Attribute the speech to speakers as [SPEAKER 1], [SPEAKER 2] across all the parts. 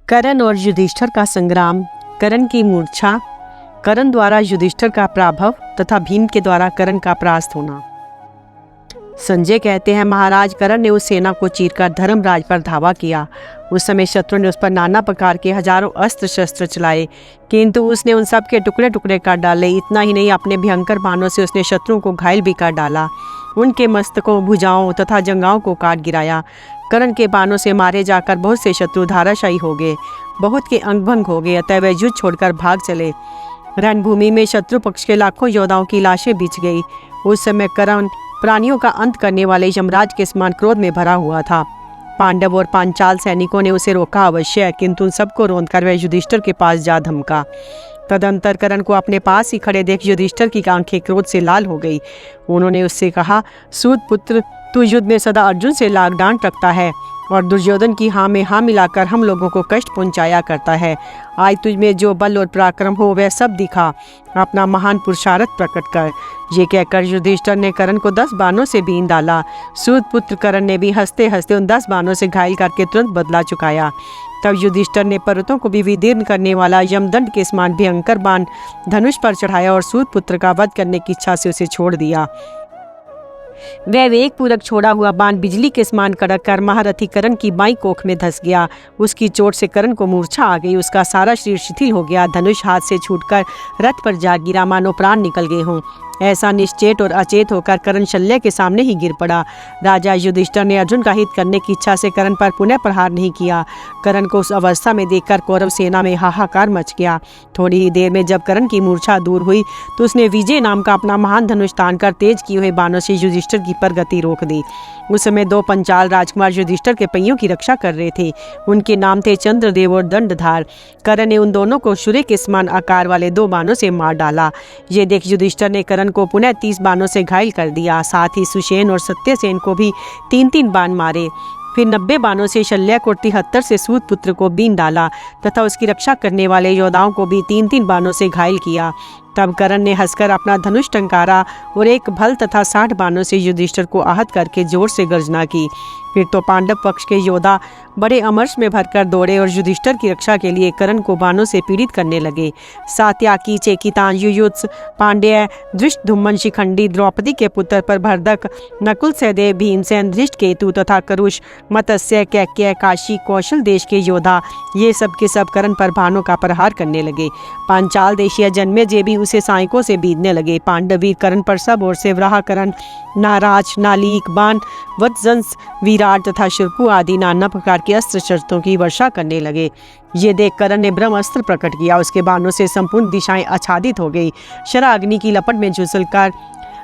[SPEAKER 1] कर्ण और युधिष्ठिर का संग्राम, कर्ण की मूर्छा, कर्ण द्वारा युधिष्ठिर का पराभव तथा भीम के द्वारा कर्ण का परास्त होना। संजय कहते हैं, महाराज कर्ण ने उस सेना को चीरकर धर्मराज पर धावा किया। उस समय शत्रु ने उस पर नाना प्रकार के हजारों अस्त्र शस्त्र चलाए, किंतु उसने उन सब के टुकड़े टुकड़े कर डाले। इतना ही नहीं, अपने भयंकर बाणों से उसने शत्रुओं को घायल भी कर डाला। उनके मस्तकों, भुजाओं तथा जंघाओं को काट गिराया। कर्ण के बाणों से मारे जाकर बहुत से शत्रु धाराशायी हो गए, बहुत के अंग भंग हो गए। अतः वे युद्ध छोड़कर भाग चले। रणभूमि में शत्रु पक्ष के लाखों योद्धाओं की लाशें बिछ गई। उस समय कर्ण प्राणियों का अंत करने वाले यमराज के समान क्रोध में भरा हुआ था। पांडव और पांचाल सैनिकों ने उसे रोका अवश्य, किंतु उन सबको रोंदकर वह युधिष्ठिर के पास जा धमका। तदंतर कर्ण को अपने पास ही खड़े देख युधिष्ठिर की आंखें क्रोध से लाल हो गई। उन्होंने उससे कहा, सूत पुत्र, तू युद्ध में सदा अर्जुन से लाग डांट रखता है और दुर्योधन की हाँ में हाँ मिलाकर हम लोगों को कष्ट पहुंचाया करता है। आज तुझ में जो बल और पराक्रम हो वह सब दिखा, अपना महान पुरुषार्थ प्रकट कर। ये कहकर युधिष्ठिर ने कर्ण को 10 बाणों से बीन डाला। सूत पुत्र कर्ण ने भी हंसते हंसते उन 10 बाणों से घायल करके तुरंत बदला चुकाया। तब युधिष्ठिर ने पर्वतों को भी विदीर्ण करने वाला यमदंड के समान भयंकर बाण धनुष पर चढ़ाया और सूत पुत्र का वध करने की इच्छा से उसे छोड़ दिया। वह वेग पूर्वक छोड़ा हुआ बाण बिजली के समान कड़क कर महारथी कर्ण की बाईं कोख में धंस गया। उसकी चोट से कर्ण को मूर्छा आ गई। उसका सारा शरीर शिथिल हो गया। धनुष हाथ से छूटकर रथ पर जा गिरा, मानो प्राण निकल गए हों। ऐसा निश्चेत और अचेत होकर कर्ण शल्य के सामने ही गिर पड़ा। राजा युधिष्ठिर ने अर्जुन का हित करने की इच्छा से कर्ण पर पुनः प्रहार नहीं किया। कर्ण को उस अवस्था में देखकर कौरव सेना में हाहाकार मच गया। थोड़ी ही देर में जब कर्ण की मूर्छा दूर हुई तो उसने विजय नाम का अपना महान धनुष तानकर तेज किए हुए बाणों से युधिष्ठिर की प्रगति रोक दी। उस समय 2 पंचाल राजकुमार युधिष्ठिर के पहियों की रक्षा कर रहे थे। उनके नाम थे चंद्रदेव और दंडधार। कर्ण ने उन दोनों को सूर्य के समान आकार वाले 2 बाणों से मार डाला। ये देख युधिष्ठिर ने कर्ण को पुनः 30 बाणों से घायल कर दिया। साथ ही सुषेण और सत्यसेन को भी 3-3 बाण मारे। फिर 90 बाणों से शल्य को 73 से सूत पुत्र को बीन डाला तथा उसकी रक्षा करने वाले योद्धाओं को भी 3-3 बाणों से घायल किया। तब कर्ण ने हंसकर अपना धनुष टंकारा और एक भल तथा 60 बाणों से युधिष्ठिर को आहत करके जोर से गर्जना की। फिर तो पांडव पक्ष के योद्धा बड़े अमर्ष में भरकर दौड़े और युधिष्ठिर की रक्षा के लिए कर्ण को बाणों से पीड़ित करने लगे। सात्याकी, चेकितान, युयुत्स, पांड्य, धृष्टद्युम्न, शिखंडी, द्रौपदी के पुत्र प्रभरदक, नकुल, सहदेव, भीमसेन, धृष्टकेतु तथा करुष, मत्स्य, कैकेय, काशी, कौशल देश के योद्धा ये सब के सब कर्ण पर बाणों का प्रहार करने लगे। पांचाल देशीय जन्मेजय भी उसे सायकों से बीधने लगे। पांडवीर कर्ण पर सब ओर से वराहकरण, नाराज, नालीक, बाण, वत्संस, विराट तथा शूर्पु आदि नाना प्रकार के अस्त्र शस्त्रों की वर्षा करने लगे। ये देख कर्ण ने ब्रह्मास्त्र प्रकट किया। उसके बाणों से संपूर्ण दिशाएं आच्छादित हो गई। शरा अग्नि की लपट में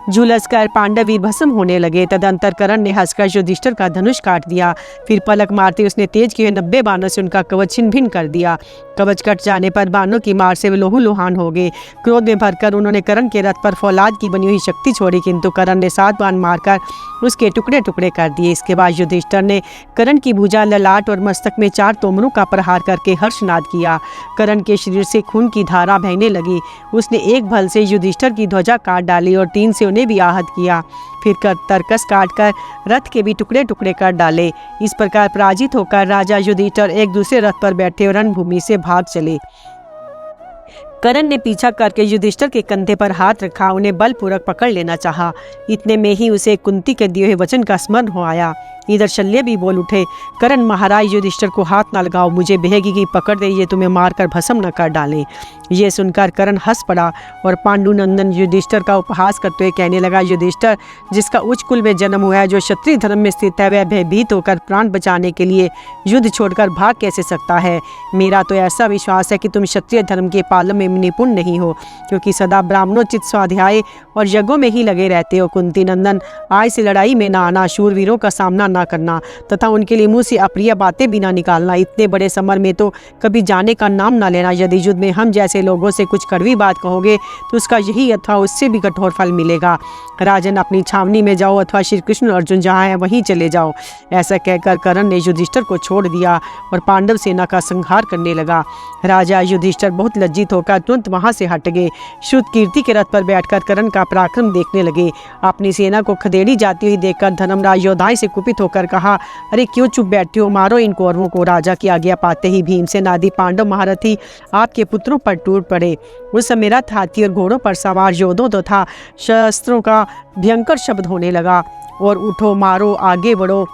[SPEAKER 1] झुलसकर पांडवीर भस्म होने लगे। तदंतर कर्ण ने हंसकर युधिष्ठिर का धनुष काट दिया। फिर पलक मारते उसने तेज किए 90 बाणों से उनका कवच छिन्न भिन्न कर दिया। कवच कट जाने पर बाणों की मार से वे लोहूलुहान हो गए। क्रोध में भरकर उन्होंने कर्ण के रथ पर फौलाद की बनी हुई शक्ति छोड़ी, किंतु कर्ण ने 7 बाण मारकर उसके टुकड़े टुकड़े कर दिए। इसके बाद युधिष्ठिर ने कर्ण की भुजा, ललाट और मस्तक में 4 तोमरों का प्रहार करके हर्षनाद किया। कर्ण के शरीर से खून की धारा बहने लगी। उसने एक भल से युधिष्ठिर की ध्वजा काट डाली और 3 से उन्हें भी आहत किया। फिर तरकस काटकर रथ के भी टुकड़े टुकड़े कर डाले। इस प्रकार पराजित होकर राजा युधिष्ठिर एक दूसरे रथ पर बैठे और रणभूमि से भाग चले। कर्ण ने पीछा करके युधिष्ठिर के कंधे पर हाथ रखा, उन्हें बलपूर्वक पकड़ लेना चाहा। इतने में ही उसे कुंती के दिए हुए वचन का स्मरण हो आया। इधर शल्य भी बोल उठे, कर्ण, महाराज युधिष्ठिर को हाथ न लगाओ, मुझे बेहगी की पकड़ दे, ये तुम्हें मारकर भस्म न कर डाले। ये सुनकर कर्ण हंस पड़ा और पांडुनंदन युधिष्ठिर का उपहास करते हुए कहने लगा, युधिष्ठिर, जिसका उच्च कुल में जन्म हुआ है, जो क्षत्रिय धर्म में स्थित है, वह भयभीत होकर प्राण बचाने के लिए युद्ध छोड़कर भाग कैसे सकता है? मेरा तो ऐसा विश्वास है कि तुम क्षत्रिय धर्म के पालन में निपुण नहीं हो, क्योंकि सदा ब्राह्मणोचित स्वाध्याय और यज्ञों में ही लगे रहते हो। कुंती नंदन, आज से लड़ाई में न आना, शूरवीरों का सामना ना करना तथा उनके लिए मुंह से अप्रिय बातें भी ना निकालना। इतने बड़े समर में तो कभी जाने का नाम ना लेना। यदि युद्ध में हम जैसे लोगों से कुछ कड़वी बात कहोगे तो उसका यही अथवा उससे भी कठोर फल मिलेगा। राजन, अपनी छावनी में जाओ अथवा श्री कृष्ण अर्जुन जहाँ है वहीं चले जाओ। ऐसा कहकर कर्ण ने युधिष्ठिर को छोड़ दिया और पांडव सेना का संहार करने लगा। राजा युधिष्ठिर बहुत लज्जित होकर तुरंत वहां से हट गए। श्रुतकीर्ति के रथ पर बैठकर कर्ण का पराक्रम देखने लगे। अपनी सेना को खदेड़ी जाती हुई देखकर धर्मराज योद्धाओं से कुपित होकर कहा, अरे क्यों चुप बैठे हो, मारो इन कौरवों को। राजा की आज्ञा पाते ही भीमसेन आदि पांडव महारथी आपके पुत्रों पर टूट पड़े। उस समय रथ, हाथी और घोड़ों पर सवार योद्धों तथा शस्त्रों का भयंकर शब्द होने लगा और उठो, मारो, आगे बढ़ो,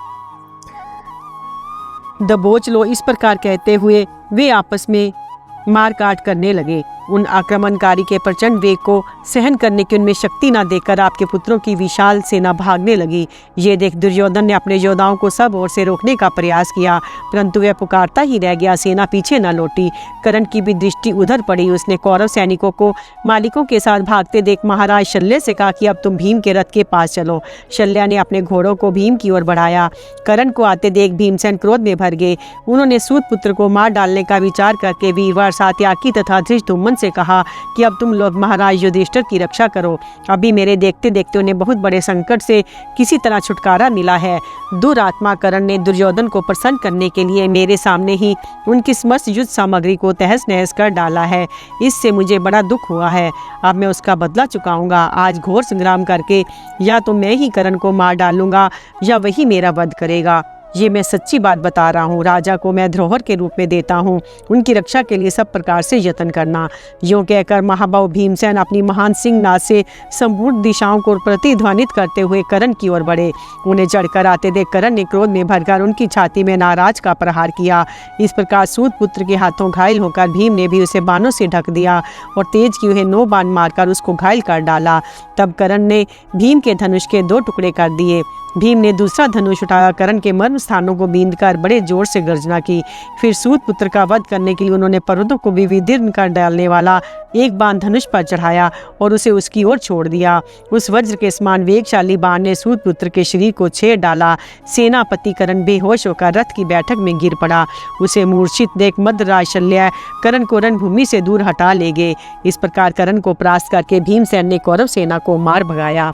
[SPEAKER 1] दबोच लो, इस प्रकार कहते हुए वे आपस में मार काट करने लगे। उन आक्रमणकारी के प्रचंड वेग को सहन करने की उनमें शक्ति न देखकर आपके पुत्रों की विशाल सेना भागने लगी। ये देख दुर्योधन ने अपने योद्धाओं को सब ओर से रोकने का प्रयास किया, परंतु वह पुकारता ही रह गया, सेना पीछे न लौटी। कर्ण की भी दृष्टि उधर पड़ी। उसने कौरव सैनिकों को मालिकों के साथ भागते देख महाराज शल्य से कहा कि अब तुम भीम के रथ के पास चलो। शल्या ने अपने घोड़ों को भीम की ओर बढ़ाया। कर्ण को आते देख भीमसेन क्रोध में भर गए। उन्होंने सूत पुत्र को मार डालने का विचार करके वीरवर सात्याकी तथा धृष्टद्युम्न से कहा कि अब तुम लोग महाराज युधिष्ठिर की रक्षा करो। अभी मेरे देखते देखते उन्हें बहुत बड़े संकट से किसी तरह छुटकारा मिला है। दुरात्मा कर्ण ने दुर्योधन को प्रसन्न करने के लिए मेरे सामने ही उनकी समस्त युद्ध सामग्री को तहस नहस कर डाला है। इससे मुझे बड़ा दुख हुआ है। अब मैं उसका बदला चुकाऊंगा। आज घोर संग्राम करके या तो मैं ही कर्ण को मार डालूंगा या वही मेरा वध करेगा। ये मैं सच्ची बात बता रहा हूँ। राजा को मैं धरोहर के रूप में देता हूँ। उनकी रक्षा के लिए सब प्रकार से यत्न करना। यूँ कहकर महाबाहु भीमसेन अपनी महान सिंह नाद से संपूर्ण दिशाओं को प्रतिध्वनित करते हुए कर्ण की ओर बढ़े। उन्हें चढ़कर आते देख कर्ण ने क्रोध में भरकर उनकी छाती में नाराज का प्रहार किया। इस प्रकार सूत पुत्र के हाथों घायल होकर भीम ने भी उसे बाणों से ढक दिया और तेज किए हुए 9 बाण मारकर उसको घायल कर डाला। तब कर्ण ने भीम के धनुष के 2 टुकड़े कर दिए। भीम ने दूसरा धनुष उठाया, कर्ण के मर्म स्थानों को बींधकर बड़े जोर से गर्जना की। फिर सूत पुत्र का वध करने के लिए उन्होंने पर्वतों को भी विदीर्ण कर डालने वाला एक बाण धनुष पर चढ़ाया और उसे उसकी ओर छोड़ दिया। उस वज्र के समान वेगशाली बाण ने सूत पुत्र के शरीर को छेद डाला। सेनापति कर्ण बेहोश होकर रथ की बैठक में गिर पड़ा। उसे मूर्छित देख मद्रराज शल्य कर्ण को रणभूमि से दूर हटा ले गए। इस प्रकार कर्ण को परास्त करके भीमसेन ने कौरव सेना को मार भगाया।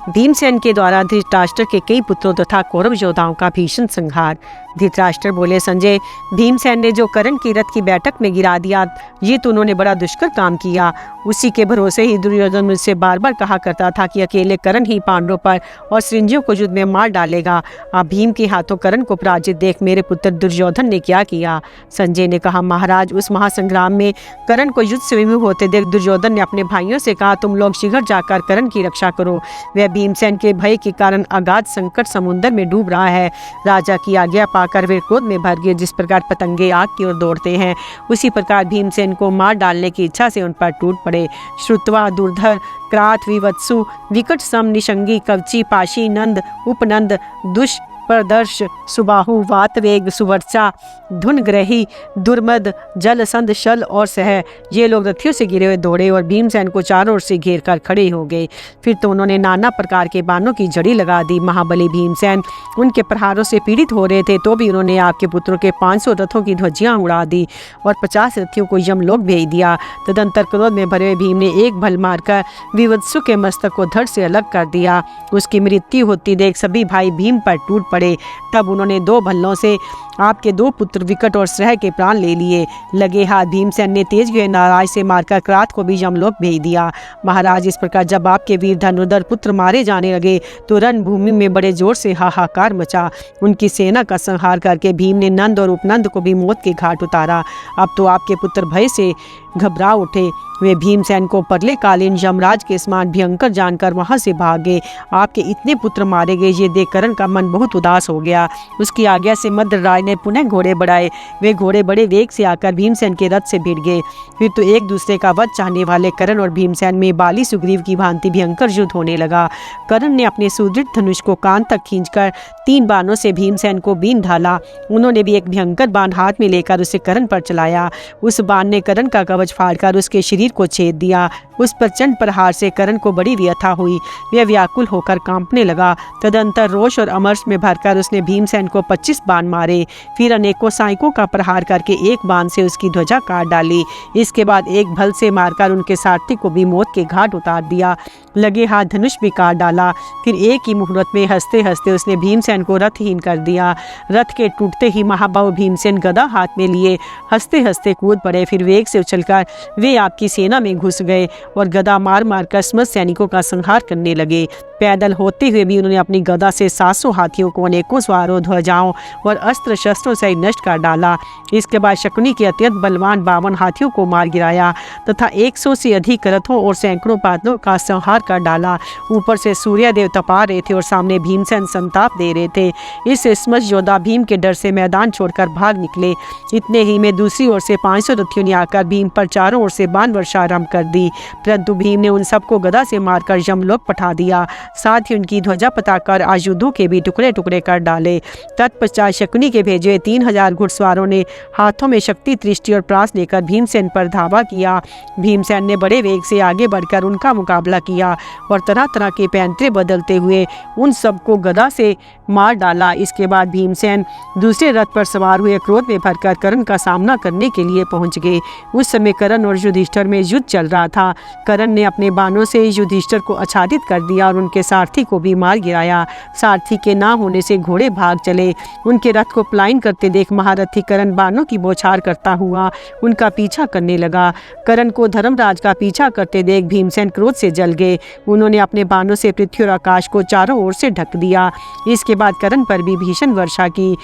[SPEAKER 1] भीमसेन के द्वारा धृतराष्ट्र के कई पुत्रों तथा कौरव योद्धाओं का भीषण संहार। धृतराष्ट्र बोले, संजय, भीमसेन ने जो कर्ण की रथ की बैठक में गिरा दिया, ये तो उन्होंने बड़ा दुष्कर काम किया। उसी के भरोसे ही दुर्योधन मुझसे बार बार कहा करता था कि अकेले कर्ण ही पांडवों पर और सृंजियों को युद्ध में मार डालेगा। अब भीम के हाथों कर्ण को पराजित देख मेरे पुत्र दुर्योधन ने क्या किया। संजय ने कहा, महाराज, उस महासंग्राम में कर्ण को युद्ध से विमुख होते देख दुर्योधन ने अपने भाइयों से कहा, तुम लोग शीघ्र जाकर कर्ण की रक्षा करो। वह भीमसेन के भय के कारण अगाध संकट समुद्र में डूब रहा है। राजा की आज्ञा पाकर वे क्रोध में भर गए। जिस प्रकार पतंगे आग की ओर दौड़ते हैं, उसी प्रकार भीमसेन को मार डालने की इच्छा से उन पर टूट पड़े। श्रुत्वा दुर्धर, क्रात, विवत्सु, विकट सम, निशंगी, कवची, पाशी, नंद, उपनंद, दुष्प्रदर्श, सुबाहु, वातवेग, सुवर्चा, धुनग्रही, दुर्मद, जलसंध, शल और सह, ये लोग रथियों से गिरे हुए दौड़े और भीमसेन को चारों ओर से घेर कर खड़े हो गए। फिर तो उन्होंने नाना प्रकार के बाणों की जड़ी लगा दी। महाबली भीमसेन उनके प्रहारों से पीड़ित हो रहे थे, तो भी उन्होंने आपके पुत्रों के 500 रथों की ध्वजियां उड़ा दी और 50 रथियों को यमलोक भेज दिया। तदंतर क्रोध में भरे भीम ने एक भल मारकर विवत्सु के मस्तक को धड़ से अलग कर दिया। उसकी मृत्यु होती देख सभी भाई भीम पर टूट पड़े। तब उन्होंने 2 भल्लों से आपके 2 पुत्र विकट और श्रह के प्राण ले लिए। लगे हाथ भीमसेन ने तेज हुए नाराज से मारकर क्रात को भी यमलोक भेज दिया। महाराज, इस प्रकार जब आपके वीर धनुर्धर पुत्र मारे जाने लगे तो रणभूमि में बड़े जोर से हाहाकार मचा। उनकी सेना का संहार करके भीम ने नंद और उपनंद को भी मौत के घाट उतारा। अब तो आपके पुत्र भय से घबरा उठे। वे भीमसेन को परले कालीन यमराज के समान भयंकर जानकर वहां से भाग गए। आपके इतने पुत्र मारे गए, ये देख कर्ण का मन बहुत उदास हो गया। उसकी आज्ञा से मद्रराज ने पुनः घोड़े बढ़ाए। वे घोड़े बड़े वेग से आकर भीमसेन के रथ से भिड़ गए। फिर तो एक दूसरे का वध चाहने वाले कर्ण और भीमसेन में बाली सुग्रीव की भांति भयंकर युद्ध होने लगा। कर्ण ने अपने सुदृढ़ धनुष को कान तक खींचकर 3 बाणों से भीमसेन को बीन ढाला। उन्होंने भी एक भयंकर बाण हाथ में लेकर उसे कर्ण पर चलाया। उस बाण ने कर्ण का कवच कवच फाड़कर उसके शरीर को छेद दिया। उस प्रचंड प्रहार से कर्ण को बड़ी व्यथा हुई। वह व्याकुल होकर कांपने लगा। तदंतर रोष और अमर्ष में भरकर उसने भीमसेन को 25 बाण मारे। फिर अनेकों साइकों का प्रहार करके एक बाण से उसकी ध्वजा काट डाली। इसके बाद एक भल से मारकर उनके सारथी को भी मौत के घाट उतार दिया। लगे हाथ धनुष भी काट डाला। फिर एक ही मुहूर्त में हंसते हंसते उसने भीमसेन को रथहीन कर दिया। रथ के टूटते ही महाबाहु भीमसेन गदा हाथ में लिए हंसते हंसते कूद पड़े। फिर वेग से उछलकर वे आपकी सेना में घुस गए और गदा मार मार कर समस्त सैनिकों का संहार करने लगे। पैदल होते हुए भी उन्होंने अपनी गदा से 700 हाथियों को, अनेकों सवारों, ध्वजाओं और अस्त्र शस्त्रों से नष्ट कर डाला। इसके बाद शकुनी के अत्यंत बलवान 52 हाथियों को मार गिराया तथा 100 से अधिक रथों और सैकड़ों बादलों का संहार कर डाला। ऊपर से सूर्यदेव तपा रहे थे और सामने भीमसेन संताप दे रहे थे। इस समस्त योद्धा भीम के डर से मैदान छोड़कर भाग निकले। इतने ही में दूसरी ओर से 500 रथियों ने आकर भीम पर चारों ओर से बाण वर्षा आरंभ कर दी, परंतु भीम ने उन सबको गदा से मारकर यमलोक पठा दिया। साथ ही उनकी ध्वजा पताका और आयुधों के भी टुकड़े टुकड़े कर डाले। तत्पश्चात शकुनी के भेजे 3000 घुड़सवारों ने हाथों में शक्ति, दृष्टि और प्रास लेकर भीमसेन पर धावा किया। भीमसेन ने बड़े वेग से आगे बढ़कर उनका मुकाबला किया और तरह तरह के पैंतरे बदलते हुए उन सबको गदा से मार डाला। इसके बाद भीमसेन दूसरे रथ पर सवार हुए क्रोध में भरकर कर्ण का सामना करने के लिए पहुंच गए। उस समय कर्ण और युधिष्ठिर में युद्ध चल रहा था। कर्ण ने अपने बाणों से युधिष्ठिर को आच्छादित कर दिया और उनके सारथी को भी मार गिराया। सारथी के ना होने से घोड़े भाग चले। उनके रथ को पलायन करते देख महारथी कर्ण बाणों की बौछार करता हुआ उनका पीछा करने लगा। कर्ण को धर्मराज का पीछा करते देख भीमसेन क्रोध से जल गए। उन्होंने अपने बाणों से पृथ्वी और आकाश को चारों ओर से ढक दिया। इसके बाद कर्ण पर भी भीषण वर्षा की।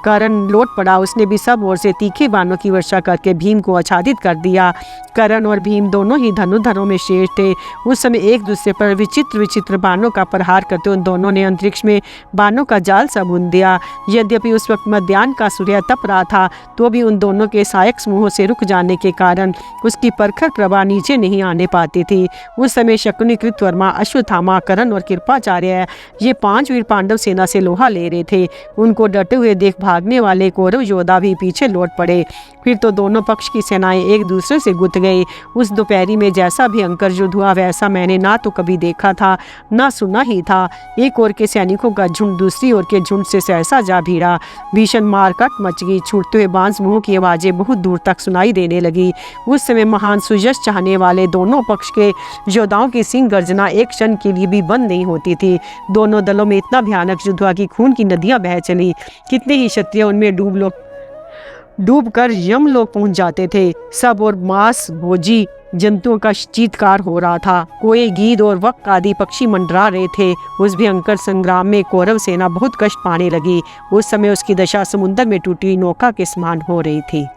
[SPEAKER 1] कर्ण लौट पड़ा। उसने भी सब ओर से तीखे बाणों की वर्षा करके भीम को आच्छादित कर दिया। कर्ण और भीम दोनों ही धनुर्धरों में श्रेष्ठ थे। उस समय एक दूसरे पर विचित्र विचित्र बाणों का प्रहार करते उन दोनों ने अंतरिक्ष में बाणों का जाल सा बुन दिया। यद्यपि उस वक्त मध्याह्न का सूर्य तप रहा था, तो भी उन दोनों के सहायक समूहों से रुक जाने के कारण उसकी प्रखर प्रभा नीचे नहीं आने पाती थी। उस समय शकुनी, कृतवर्मा, अश्वत्थामा, कर्ण और कृपाचार्य, ये 5 वीर पांडव सेना से लोहा ले रहे थे। उनको डटे हुए देख भागने वाले कौरव योद्धा भी पीछे लौट पड़े। फिर तो दोनों पक्ष की सेनाएं एक दूसरे से गुथ गई। उस दोपहरी में जैसा भयंकर युद्ध हुआ वैसा मैंने ना तो कभी देखा था, ना सुना ही था। एक ओर के सैनिकों का झुंड दूसरी ओर के झुंड से सहसा जा भिड़ा। भीषण मारकाट मच गई। छूटते हुए बांस मुंह की आवाजें बहुत दूर तक सुनाई देने लगी। उस समय महान सुयश चाहने वाले दोनों पक्ष के योद्धाओं की सिंह गर्जना एक क्षण के लिए भी बंद नहीं होती थी। दोनों दलों में इतना भयानक युद्ध हुआ कि खून की नदियां बह चली। कितने ही क्षत्रिय उनमें डूब कर यमलोक पहुंच जाते थे। सब और मांस भोजी जंतुओं का चीत्कार हो रहा था। कोई गीद और वक आदि पक्षी मंडरा रहे थे। उस भयंकर संग्राम में कौरव सेना बहुत कष्ट पाने लगी। उस समय उसकी दशा समुद्र में टूटी नौका के समान हो रही थी।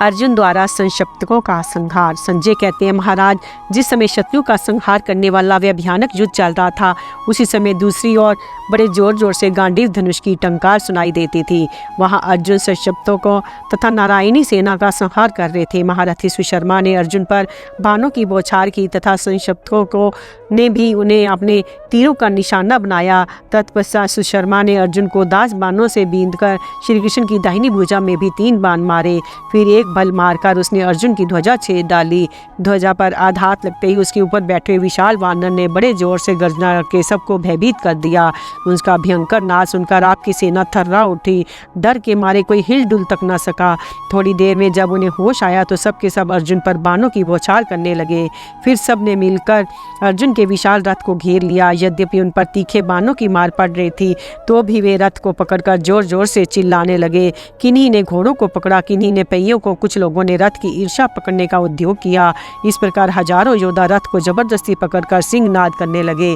[SPEAKER 1] अर्जुन द्वारा संशप्तकों का संहार। संजय कहते हैं, महाराज, जिस समय शत्रुओं का संहार करने वाला वह भयानक युद्ध चल रहा था, उसी समय दूसरी ओर बड़े जोर जोर से गांडीव धनुष की टंकार सुनाई देती थी। वहां अर्जुन संशप्तकों तथा नारायणी सेना का संहार कर रहे थे। महारथी सुशर्मा ने अर्जुन पर बाणों की बौछार की तथा संशप्तकों ने भी उन्हें अपने तीरों का निशाना बनाया। तत्पश्चात सुशर्मा ने अर्जुन को 10 बाणों से बींधकर श्री कृष्ण की दाहिनी भुजा में भी 3 बाण मारे। फिर एक बल मारकर उसने अर्जुन की ध्वजा छेद डाली। ध्वजा पर आघात लगते ही उसके ऊपर बैठे विशाल वानर ने बड़े जोर से गर्जना करके सबको भयभीत कर दिया। उसका भयंकर नाद सुनकर आपकी सेना थर्रा उठी। डर के मारे कोई हिल डुल तक न सका। थोड़ी देर में जब उन्हें होश आया तो सब के सब अर्जुन पर बाणों की बौछार करने लगे। फिर सब ने मिलकर अर्जुन के विशाल रथ को घेर लिया। यद्यपि उन पर तीखे बाणों की मार पड़ रही थी, तो भी वे रथ को पकड़कर जोर जोर से चिल्लाने लगे। किन्हीं ने घोड़ों को पकड़ा, किन्हीं ने पहियों को, कुछ लोगों ने रथ की ईर्ष्या पकड़ने का उद्योग किया। इस प्रकार हजारों योद्धा रथ को जबरदस्ती पकड़कर सिंहनाद करने लगे।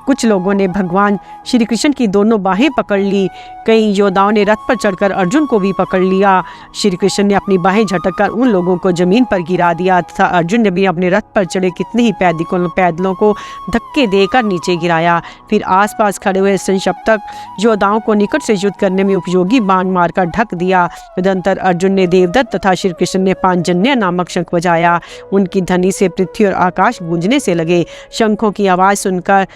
[SPEAKER 1] कुछ लोगों ने भगवान श्री कृष्ण की दोनों बाहें पकड़ ली। कई योद्धाओं ने रथ पर चढ़कर अर्जुन को भी पकड़ लिया। श्री कृष्ण ने अपनी बाहें झटककर उन लोगों को जमीन पर गिरा दिया तथा अर्जुन ने भी अपने रथ पर चढ़े कितने ही पैदलों को धक्के देकर नीचे गिराया। फिर आसपास खड़े हुए संशप्तक योद्धाओं को निकट से युद्ध करने में उपयोगी बाण मारकर ढक दिया। तदंतर अर्जुन ने देवदत्त तथा श्री कृष्ण ने पांचजन्य नामक शंख बजाया। उनकी ध्वनि से पृथ्वी और आकाश गूंजने से लगे। शंखों की आवाज सुनकर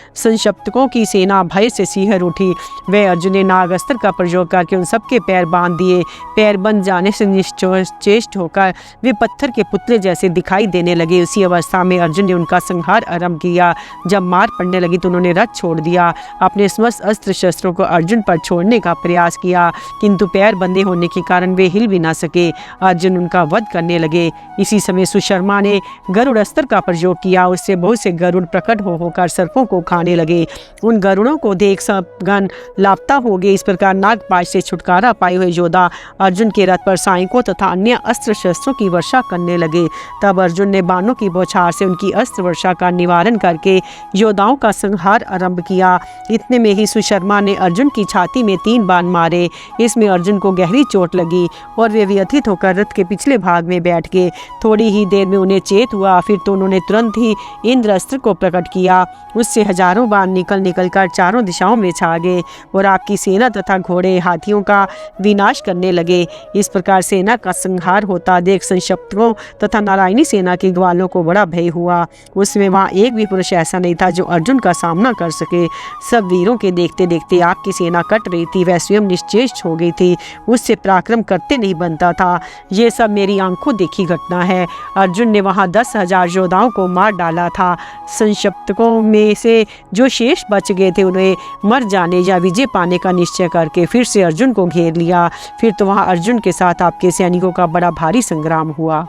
[SPEAKER 1] संशप्तकों की सेना भय से सिहर उठी। वह अर्जुन ने नागास्त्र का प्रयोग करके उन सबके पैर बांध दिए। पैर बंध जाने से निश्चेष्ट होकर वे पत्थर के पुतले जैसे दिखाई देने लगे। उसी अवस्था में अर्जुन ने उनका संहार आरंभ किया। जब मार पड़ने लगी तो उन्होंने रथ छोड़ दिया। अपने समस्त अस्त्र शस्त्रों को अर्जुन पर छोड़ने का प्रयास किया, किंतु पैर बंधे होने के कारण वे हिल भी ना सके। अर्जुन उनका वध करने लगे। इसी समय सुशर्मा ने गरुड़ अस्त्र का प्रयोग किया। उससे बहुत से गरुड़ प्रकट होकर सर्पों को खाने लगे। उन गरुड़ों को देख सब गण लापता हो गए। इस प्रकार नागपाश से छुटकारा पाए हुए योद्धा अर्जुन के रथ पर साइकों तथा अन्य अस्त्र शस्त्रों की वर्षा करने लगे। तब अर्जुन ने बाणों की बौछार से उनकी अस्त्र वर्षा का निवारण करके योद्धाओं का संहार आरंभ किया। इतने में ही सुशर्मा ने अर्जुन की छाती में 3 बाण मारे। इसमें अर्जुन को गहरी चोट लगी और वे व्यथित होकर रथ के पिछले भाग में बैठ गए। थोड़ी ही देर में उन्हें चेत हुआ। फिर तो उन्होंने तुरंत ही इंद्र अस्त्र को प्रकट किया। उससे हजारों बाण निकल कर चारों दिशाओं में छा गए और आपकी सेना तथा घोड़े हाथियों का विनाश करने लगे। इस प्रकार सेना का संहार होता देख संशप्तकों तथा नारायणी सेना के ग्वालों को बड़ा भय हुआ। उसमें वहाँ एक भी पुरुष ऐसा नहीं था जो अर्जुन का सामना कर सके। सब वीरों के देखते देखते आपकी सेना कट रही थी। वह स्वयं निश्चेष्ट हो गई थी। उससे पराक्रम करते नहीं बनता था। ये सब मेरी आंखों देखी घटना है। अर्जुन ने वहाँ 10,000 योद्धाओं को मार डाला था। संशप्तकों में से जो शेष बच गए थे उन्हें मर जाने या विजय पाने का निश्चय करके फिर से अर्जुन को घेर लिया। फिर तो वहाँ अर्जुन के साथ आपके सैनिकों का बड़ा भारी संग्राम हुआ।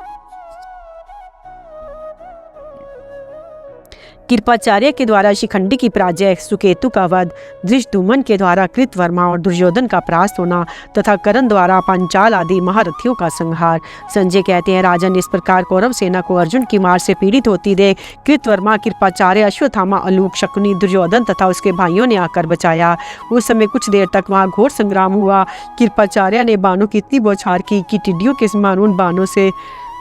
[SPEAKER 1] कृपाचार्य के द्वारा शिखंडी की पराजय, सुकेतु का वध, धृष्टद्युम्न के द्वारा कृतवर्मा और दुर्योधन का परास्त होना तथा कर्ण द्वारा पांचाल आदि महारथियों का संहार। संजय कहते हैं, राजन इस प्रकार कौरव सेना को अर्जुन की मार से पीड़ित होती देख कृतवर्मा, कृपाचार्य, अश्वत्थामा, आलूक, शकुनी, दुर्योधन तथा उसके भाइयों ने आकर बचाया। उस समय कुछ देर तक वहाँ घोर संग्राम हुआ। कृपाचार्य ने बाणों की इतनी बौछार की कि टिड्डियों के समान उन बाणों से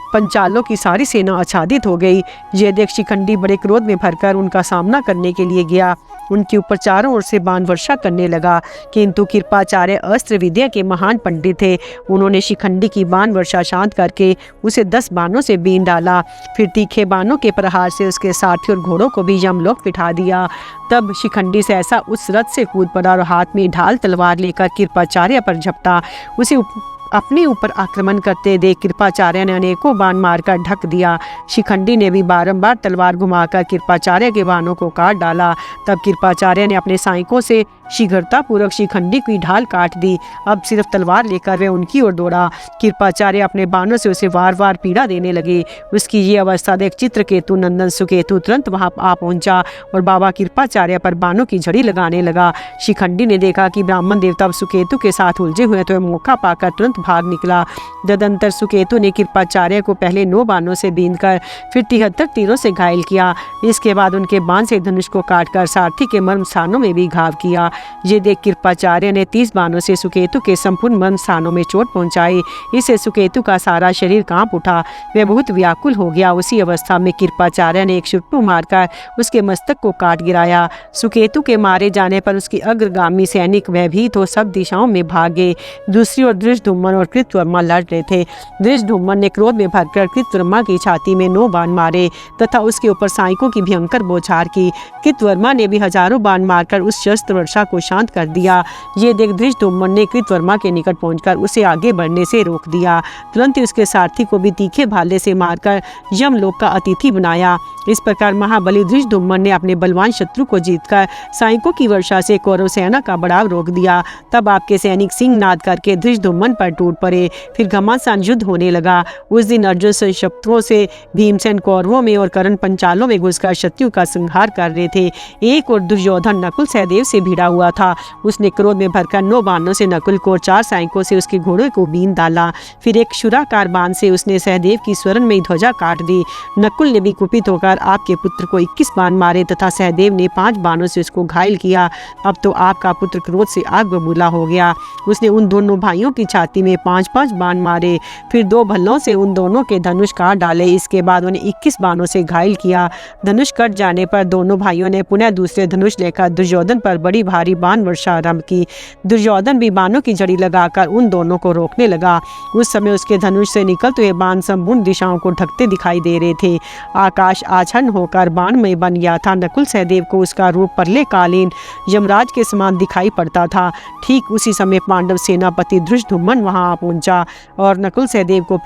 [SPEAKER 1] पंचालों की सारी सेना आच्छादित हो गई। ये देख शिखंडी बड़े क्रोध में भरकर उनका सामना करने के लिए गया। उनके ऊपर चारों ओर से बाण वर्षा करने लगा, किंतु कृपाचार्य अस्त्र विद्या के महान पंडित थे। उन्होंने शिखंडी की बाण वर्षा शांत करके उसे 10 बाणों से बीन डाला। फिर तीखे बाणों के प्रहार से उसके सारथी और घोड़ों को भी यमलोक बिठा दिया। तब शिखंडी सहसा उस रथ से कूद पड़ा और हाथ में ढाल तलवार लेकर कृपाचार्य पर झपटा। उसे अपने ऊपर आक्रमण करते देख कृपाचार्य ने अनेकों बाण मारकर ढक दिया। शिखंडी ने भी बारंबार तलवार घुमाकर कृपाचार्य के बाणों को काट डाला। तब कृपाचार्य ने अपने साइकों से शीघ्रतापूर्वक शिखंडी की ढाल काट दी। अब सिर्फ तलवार लेकर वह उनकी ओर दौड़ा। कृपाचार्य अपने बाणों से उसे वार वार पीड़ा देने लगे। उसकी ये अवस्था देख चित्रकेतु नंदन सुकेतु तुरंत वहां आ पहुंचा और बाबा कृपाचार्य पर बाणों की झड़ी लगाने लगा। शिखंडी ने देखा कि ब्राह्मण देवता सुकेतु के साथ उलझे हुए तो वह मौका पाकर तुरंत भाग निकला। तदंतर सुकेतु ने कृपाचार्य को पहले 9 बाणों से बीनकर फिर 73 तीरों से घायल किया। इसके बाद उनके बाण से धनुष को काटकर सारथी के मर्म स्थानों में भी घाव किया। ये देख कृपाचार्य ने 30 बाणों से सुकेतु के संपूर्ण मर्म स्थानों में चोट पहुंचाई। इससे सुकेतु का सारा शरीर कांप उठा। वह बहुत व्याकुल हो गया। उसी अवस्था में कृपाचार्य ने एक शुट्टू मारकर उसके मस्तक को काट गिराया। सुकेतु के मारे जाने पर उसकी अग्रगामी सैनिक भयभीत हो सब दिशाओं में भागे। दूसरी ओर धृष्टद्युम्न और कृतवर्मा लड़ रहे थे। धृष्टद्युम्न ने क्रोध में भरकर कृतवर्मा की छाती में 9 बाण मारे तथा उसके ऊपर साइकों की भयंकर बौछार की। कृतवर्मा ने भी हजारों बाण मारकर उस शस्त्र वर्षा को शांत कर दिया। ये देख धृष्टद्युम्न ने कृतवर्मा के निकट पहुंचकर उसे आगे बढ़ने से रोक दिया। तुरंत ही उसके सारथी को भी तीखे भाले से मारकर यमलोक का अतिथि बनाया। इस प्रकार महाबली धृष्टद्युम्न ने अपने बलवान शत्रु को जीतकर साइकों की वर्षा से कौरव सेना का बढ़ाव रोक दिया। तब आपके सैनिक सिंहनाद करके धृष्टद्युम्न पर टूट पड़े। फिर घमासान युद्ध होने लगा। उस दिन अर्जुन संशप्तकों से भीमसेन कौरवों में और कर्ण पंचालों में घुसकर शत्रु का संहार कर रहे थे। एक और दुर्योधन नकुल सहदेव से भिड़ा हुआ था। उसने क्रोध में भरकर 9 बाणों से नकुल को और 4 साइकों से उसके घोड़े को बीन डाला। फिर एक शुराकार बाण से उसने सहदेव की स्वर्ण में ध्वजा काट दी। नकुल ने भी कुपित होकर आपके पुत्र को 21 बाण मारे तथा सहदेव ने 5 बाणों से उसको घायल किया। अब तो आपका पुत्र क्रोध से आग बबूला हो गया। उसने उन दोनों भाइयों की छाती में 5-5 बाण मारे। फिर 2 भल्लों से उन दोनों के धनुष काट डाले। इसके बाद उन्हें 21 बाणों से घायल किया। धनुष कट जाने पर दोनों भाइयों ने पुनः दूसरे धनुष लेकर दुर्योधन पर बड़ी भारी भारी बाण वर्षा आरंभ की। दुर्योधन भी बाणों की झड़ी लगाकर उन दोनों को रोकने लगा। उस समय उसके धनुष से निकलते हुए बाण संपूर्ण दिशाओं को ढकते दिखाई दे रहे थे। आकाश आच्छन्न होकर बाणमय बन गया था। नकुल सहदेव को उसका रूप प्रलयकालीन यमराज के समान दिखाई पड़ता था। ठीक उसी समय पांडव सेनापति धृष्टद्युम्न वहां पहुंचा और नकुल सहदेव को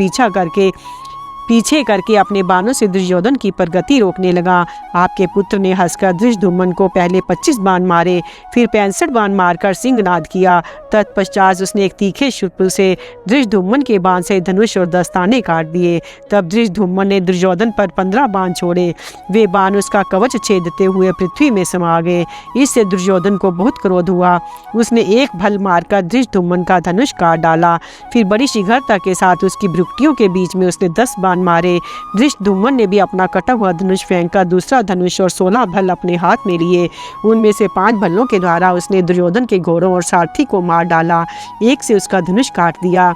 [SPEAKER 1] पीछे करके अपने बाणों से दुर्योधन की प्रगति रोकने लगा। आपके पुत्र ने हंसकर धृष्टद्युम्न को पहले 25 बाण मारे, फिर 65 बाण मारकर सिंहनाद किया। तत्पश्चात उसने एक तीखे शूल से धृष्टद्युम्न के बाण से धनुष और दस्ताने काट दिए। तब धृष्टद्युम्न ने दुर्योधन पर 15 बाण छोड़े। वे बाण उसका कवच छेदते हुए पृथ्वी में समा गए। इससे दुर्योधन को बहुत क्रोध हुआ। उसने एक भल मारकर धृष्टद्युम्न का धनुष काट डाला। फिर बड़ी शीघ्रता के साथ उसकी भ्रुकुटियों के बीच में उसने 10 बाण मारे। धृष्टद्युम्न ने भी अपना कटा हुआ धनुष फेंककर दूसरा धनुष और 16 भल अपने हाथ में लिए। उनमें से 5 भल्लों के द्वारा उसने दुर्योधन के घोड़ों और सारथी को मार डाला। एक से उसका धनुष काट दिया।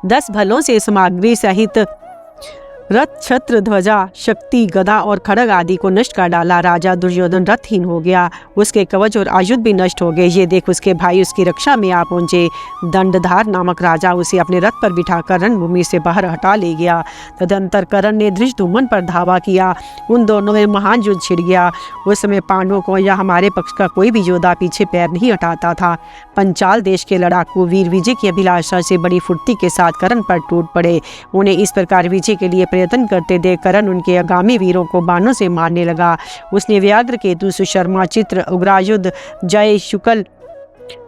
[SPEAKER 1] 10 भल्लों से सामग्री सहित रथ, छत्र, ध्वजा, शक्ति, गदा और खड़ग आदि को नष्ट कर डाला। राजा दुर्योधन रथहीन हो गया। उसके कवच और आयुध भी नष्ट हो गए। ये देख उसके भाई उसकी रक्षा में आ पहुंचे। दंडधार नामक राजा उसे अपने रथ पर बिठाकर रणभूमि से बाहर हटा ले गया। तदंतर कर्ण ने धृष्टद्युम्न पर धावा किया। उन दोनों में महान युद्ध छिड़ गया। उस समय पांडवों को या हमारे पक्ष का कोई भी योद्धा पीछे पैर नहीं हटाता था। पंचाल देश के लड़ाकू वीर विजय की अभिलाषा से बड़ी फुर्ती के साथ कर्ण पर टूट पड़े। उन्हें इस प्रकार विजय के लिए प्रयत्न करते देख कर्ण उनके आगामी वीरों को बाणों से मारने लगा। उसने व्याघ्र, केतु, सुशर्मा, चित्र, उग्रायुध, जय, शुक्ल,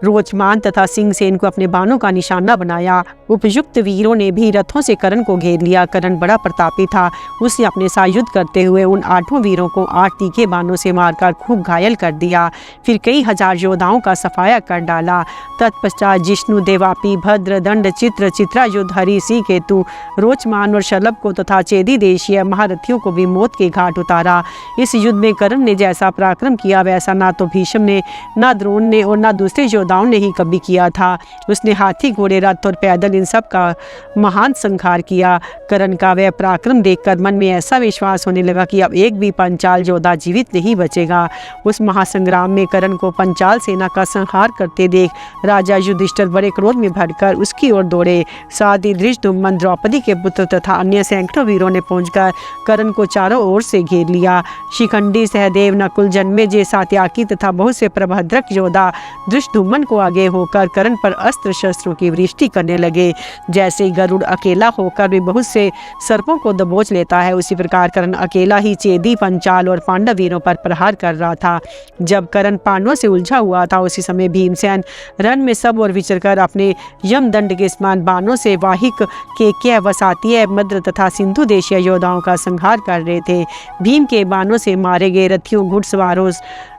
[SPEAKER 1] रोचमान तथा सिंहसेन को अपने बाणों का निशाना बनाया। उपयुक्त वीरों ने भी रथों से कर्ण को घेर लिया। कर्ण बड़ा प्रतापी था। उसने अपने साथ युद्ध करते हुए उन 8 वीरों को 8 तीखे बाणों से मारकर खूब घायल कर दिया। फिर कई हजार योद्धाओं का सफाया कर डाला। तत्पश्चात जिष्णु, देवापी, भद्र, दंड, चित्र, चित्रायुध, हरि, सी, केतु, रोचमान और शलभ को तथा चेदी देशीय महारथियों को भी मौत के घाट उतारा। इस युद्ध में कर्ण ने जैसा पराक्रम किया वैसा ना तो भीष्म ने, ना द्रोण ने और ना दूसरे योद्धाओं ने ही कभी किया था। उसने हाथी, घोड़े, रथ और पैदल इन सब का महान संहार किया। कर्ण का वह पराक्रम देखकर मन में ऐसा विश्वास होने लगा कि अब एक भी पंचाल योद्धा जीवित नहीं बचेगा। उस महासंग्राम में कर्ण को पंचाल सेना का संहार करते देख राजा युधिष्ठिर बड़े क्रोध में भरकर उसकी ओर दौड़े। साथ ही धृष्टद्युम्न, द्रौपदी के पुत्र तथा अन्य सैकड़ों वीरों ने पहुंचकर कर्ण को चारों ओर से घेर लिया। शिखंडी, सहदेव, नकुल, जन्मेजय, सात्याकी तथा बहुत से प्रभद्रक योद्धा धृष्टद्युम्न को आगे होकर कर्ण पर अस्त्र शस्त्रों की वृष्टि करने लगे। जैसे ही गरुड़ अकेला होकर भी बहुत से सर्पों को दबोच लेता है, उसी प्रकार कर्ण अकेला ही चेदी, पंचाल और पांडव वीरों पर प्रहार कर रहा था। जब कर्ण पांडवों से उलझा हुआ था, उसी समय भीमसेन रण में सब और विचरकर अपने यमदंड के समान बाणों से वाहिक, केकय, वसातीय, मद्र तथा सिंधु देशीय योद्धाओं का संहार कर रहे थे। भीम के बाणों से मारे गए रथियों, घुड़सवारों,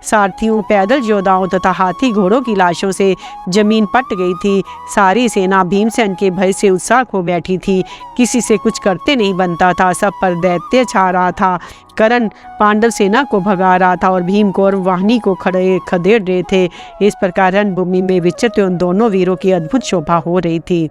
[SPEAKER 1] सारथियों, पैदल योद्धाओं तथा हाथी घोड़ों की लाशों से जमीन पट गई थी। सारी सेना भीमसेन के भय से उत्साह खो बैठी थी। किसी से कुछ करते नहीं बनता था। सब पर दैत्य छा रहा था। कर्ण पांडव सेना को भगा रहा था और भीम को और वाहिनी को खदेड़ रहे थे। इस प्रकार रणभूमि में विचरते उन दोनों वीरों की अद्भुत शोभा हो रही थी।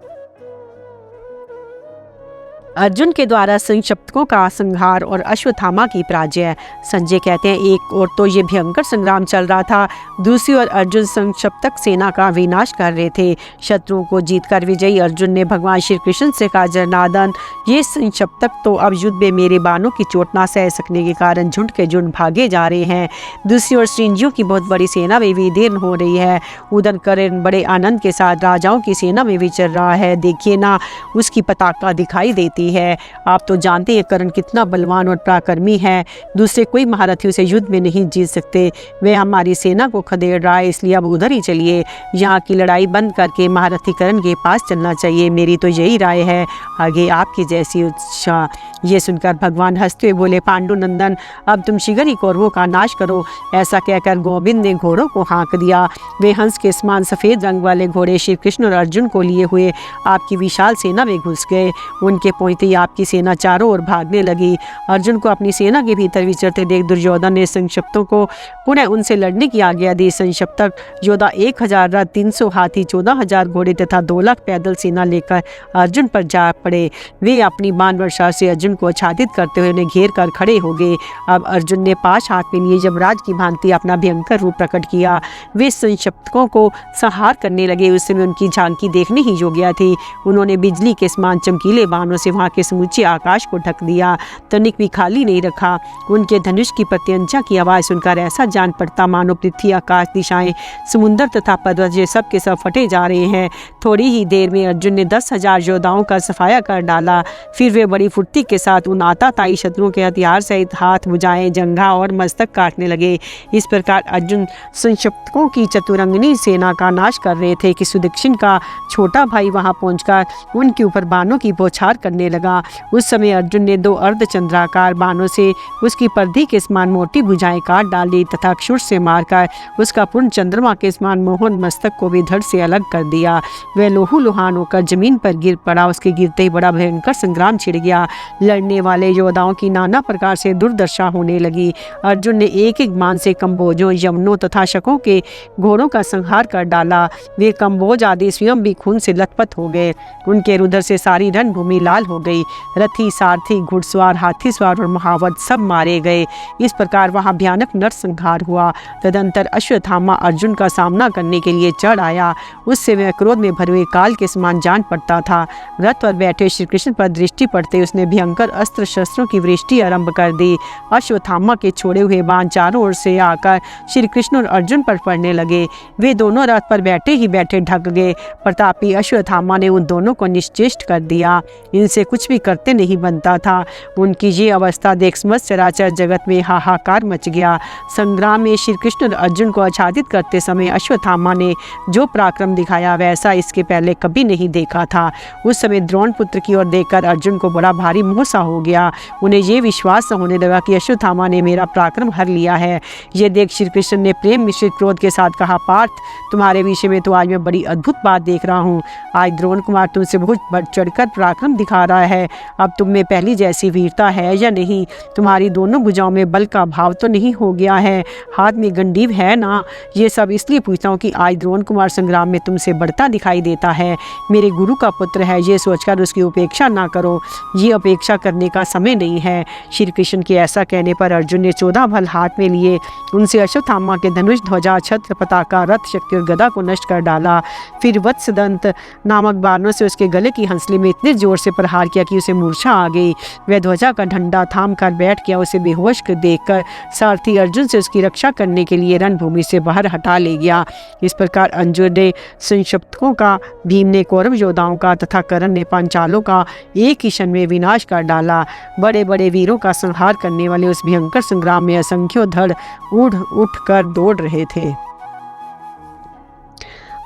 [SPEAKER 1] अर्जुन के द्वारा संक्षिप्तकों का संहार और अश्वत्थामा की पराजय। संजय कहते हैं, एक और तो ये भयंकर संग्राम चल रहा था, दूसरी ओर अर्जुन संक्षिप्तक सेना का विनाश कर रहे थे। शत्रुओं को जीतकर विजयी अर्जुन ने भगवान श्री कृष्ण से कहा, जनार्दन, ये संक्षिप्तक तो अब युद्ध में मेरे बाणों की चोट ना सह सकने के कारण झुंड के झुंड भागे जा रहे हैं। दूसरी ओर श्रींजियों की बहुत बड़ी सेना में विदीर्ण हो रही है। उदन कर्ण बड़े आनंद के साथ राजाओं की सेना में विचर रहा है। देखिए ना, उसकी पताका दिखाई देती है। आप तो जानते हैं कर्ण कितना बलवान और पराक्रमी है। दूसरे कोई महारथियों से युद्ध में नहीं जीत सकते। वह हमारी सेना को खदेड़ रहा है, इसलिए अब उधर ही चलिए। यहाँ की लड़ाई बंद करके महारथी कर्ण के पास चलना चाहिए। मेरी तो यही राय है, आगे आपकी जैसी इच्छा। ये सुनकर भगवान हंसते हुए बोले, पांडुनंदन, अब तुम शीघ्र ही कौरवों का नाश करो। ऐसा कहकर गोविंद ने घोड़ों को हाँक दिया। वे हंस के समान सफेद रंग वाले घोड़े श्री कृष्ण और अर्जुन को लिए हुए आपकी विशाल सेना में घुस गए। उनके पहुंचते ही आपकी सेना चारों ओर भागने लगी। अर्जुन को अपनी सेना के भीतर विचरते देख दुर्योधन ने संक्षिप्तों को पुनः उनसे लड़ने की आज्ञा आदि संक्षिप्तक योद्धा 1000 रथ, 300 हाथी, 14,000 घोड़े तथा 2 लाख पैदल सेना लेकर अर्जुन पर जा पड़े। वे अपनी बाण वर्षा से अर्जुन को आच्छादित करते हुए उन्हें घेर कर खड़े हो गए। अब अर्जुन ने पाश हाथ में लिए यमराज की भांति अपना भयंकर रूप प्रकट किया। वे संक्षिप्तकों को संहार करने लगे। उस समय उनकी झांकी देखने ही योग्य थी। उन्होंने बिजली के समान चमकीले बाणों से वहां के समूचे आकाश को ढक दिया, तनिक भी खाली नहीं रखा। उनके धनुष की प्रत्यंचा की आवाज सुनकर ऐसा जान पड़ता मानो पृथ्वी, आकाश, दिशाएं, समुद्र तथा पर्वत ये सब के सब फटे जा रहे हैं। थोड़ी ही देर में अर्जुन ने 10,000 योद्धाओं का सफाया कर डाला। फिर वे बड़ी फुर्ती के साथ उन आताताई शत्रुओं के हथियार सहित हाथ, भुजाएं, जंघा और मस्तक काटने लगे। इस प्रकार अर्जुन संक्षिप्तकों की चतुरंगिनी सेना का नाश कर रहे थे कि सुदक्षिण का छोटा भाई वहां पहुंचकर उनके ऊपर बाणों की बौछार करने लगा। उस समय अर्जुन ने 2 अर्धचंद्राकार बाणों से उसकी परिधि के समान मोटी भुजाएं काट डाली तथा क्षुर से मारकर उसका पूर्ण चंद्रमा के समान मोहन मस्तक को भी धड़ से अलग कर दिया। वह लोहू लोहान होकर जमीन पर गिर पड़ा। उसके गिरते ही बड़ा भयंकर संग्राम छिड़ गया। लड़ने वाले योद्धाओं की नाना प्रकार से दुर्दशा होने लगी। अर्जुन ने एक एक बाण से कंबोजों, यवनों तथा शकों के घोड़ों का संहार कर डाला। वे कंबोज आदि स्वयं भी खून से लथपथ हो गए। उनके रुधिर से सारी रणभूमि लाल हो गई। रथी, सारथी, घुड़सवार, हाथी सवार और महावत सब मारे गए। इस प्रकार वहां भयानक नरसंहार हुआ। तदंतर अश्वत्थामा अर्जुन का सामना करने के लिए चढ़ आया। उससे वह क्रोध में भरे हुए काल के समान जान पड़ता था। रथ पर बैठे श्री कृष्ण पर दृष्टि पड़ते उसने भयंकर अस्त्र शस्त्रों की वृष्टि आरंभ कर दी। अश्वत्थामा के छोड़े हुए बाण चारों ओर से आकर श्री कृष्ण और अर्जुन पर पड़ने लगे। वे दोनों रथ पर बैठे ही बैठे ढक गए। प्रतापी अश्वत्थामा ने उन दोनों को निश्चेष्ट कर दिया। इनसे कुछ भी करते नहीं बनता था। उनकी ये अवस्था देख समस्त चराचर जगत में हाहाकार मच गया। संग्राम में श्री कृष्ण और अर्जुन को आच्छादित करते समय अश्वत्थामा ने जो पराक्रम दिखाया वैसा इसके पहले कभी नहीं देखा था। उस समय द्रोण पुत्र की ओर देखकर अर्जुन को बड़ा भारी मोह सा हो गया। उन्हें ये विश्वास होने लगा कि अश्वत्थामा ने मेरा पराक्रम हर लिया है। ये देख श्री कृष्ण ने प्रेम मिश्रित क्रोध के साथ कहा, पार्थ, तुम्हारे विषय में तो आज मैं बड़ी अद्भुत बात देख रहा हूँ। आज द्रोण कुमार तुमसे बहुत बढ़ चढ़कर पराक्रम दिखा रहा है। अब तुम में पहली जैसी वीरता है या नहीं? तुम्हारी दोनों भुजाओं में बल का भाव तो नहीं हो गया है? हाथ में गंडीव है ना? ये सब इसलिए पूछता हूँ कि आज द्रोण कुमार संग्राम में तुमसे बढ़ता दिखाई देता है। मेरे गुरु का पुत्र है, ये सोचकर उसकी उपेक्षा ना करो। ये अपेक्षा करने का समय नहीं है। श्री कृष्ण के ऐसा कहने पर अर्जुन ने 14 भल हाथ में लिए उनसे अश्वत्थामा के धनुष, ध्वजा, छत्र, पताका, रथ, शक्ति और गदा को नष्ट कर डाला। फिर वत्सदंत नामक बाणों से उसके गले की हंसली में इतने जोर से प्रहार किया कि उसे मूर्छा आ गई। वह ध्वजा का डंडा थाम कर बैठ गया। उसे बेहोश कर देखकर सारथी अर्जुन से उसकी रक्षा करने के लिए रणभूमि से बाहर हटा ले गया। इस प्रकार अर्जुन ने संक्षिप्तकों का, भीम ने कौरव योद्धाओं का तथा कर्ण ने पांचालों का एक ही क्षण में विनाश कर डाला। बड़े बड़े वीरों का संहार करने वाले उस भयंकर संग्राम में असंख्यों धड़ उठ कर दौड़ रहे थे।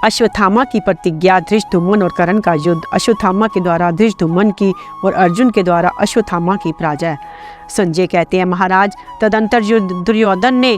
[SPEAKER 1] अश्वत्थामा की प्रतिज्ञा, धृष्टद्युम्न और कर्ण का युद्ध। अश्वत्थामा के द्वारा धृष्टद्युम्न की और अर्जुन के द्वारा अश्वत्थामा की पराजय। संजय कहते हैं, महाराज, तदंतर दुर्योधन ने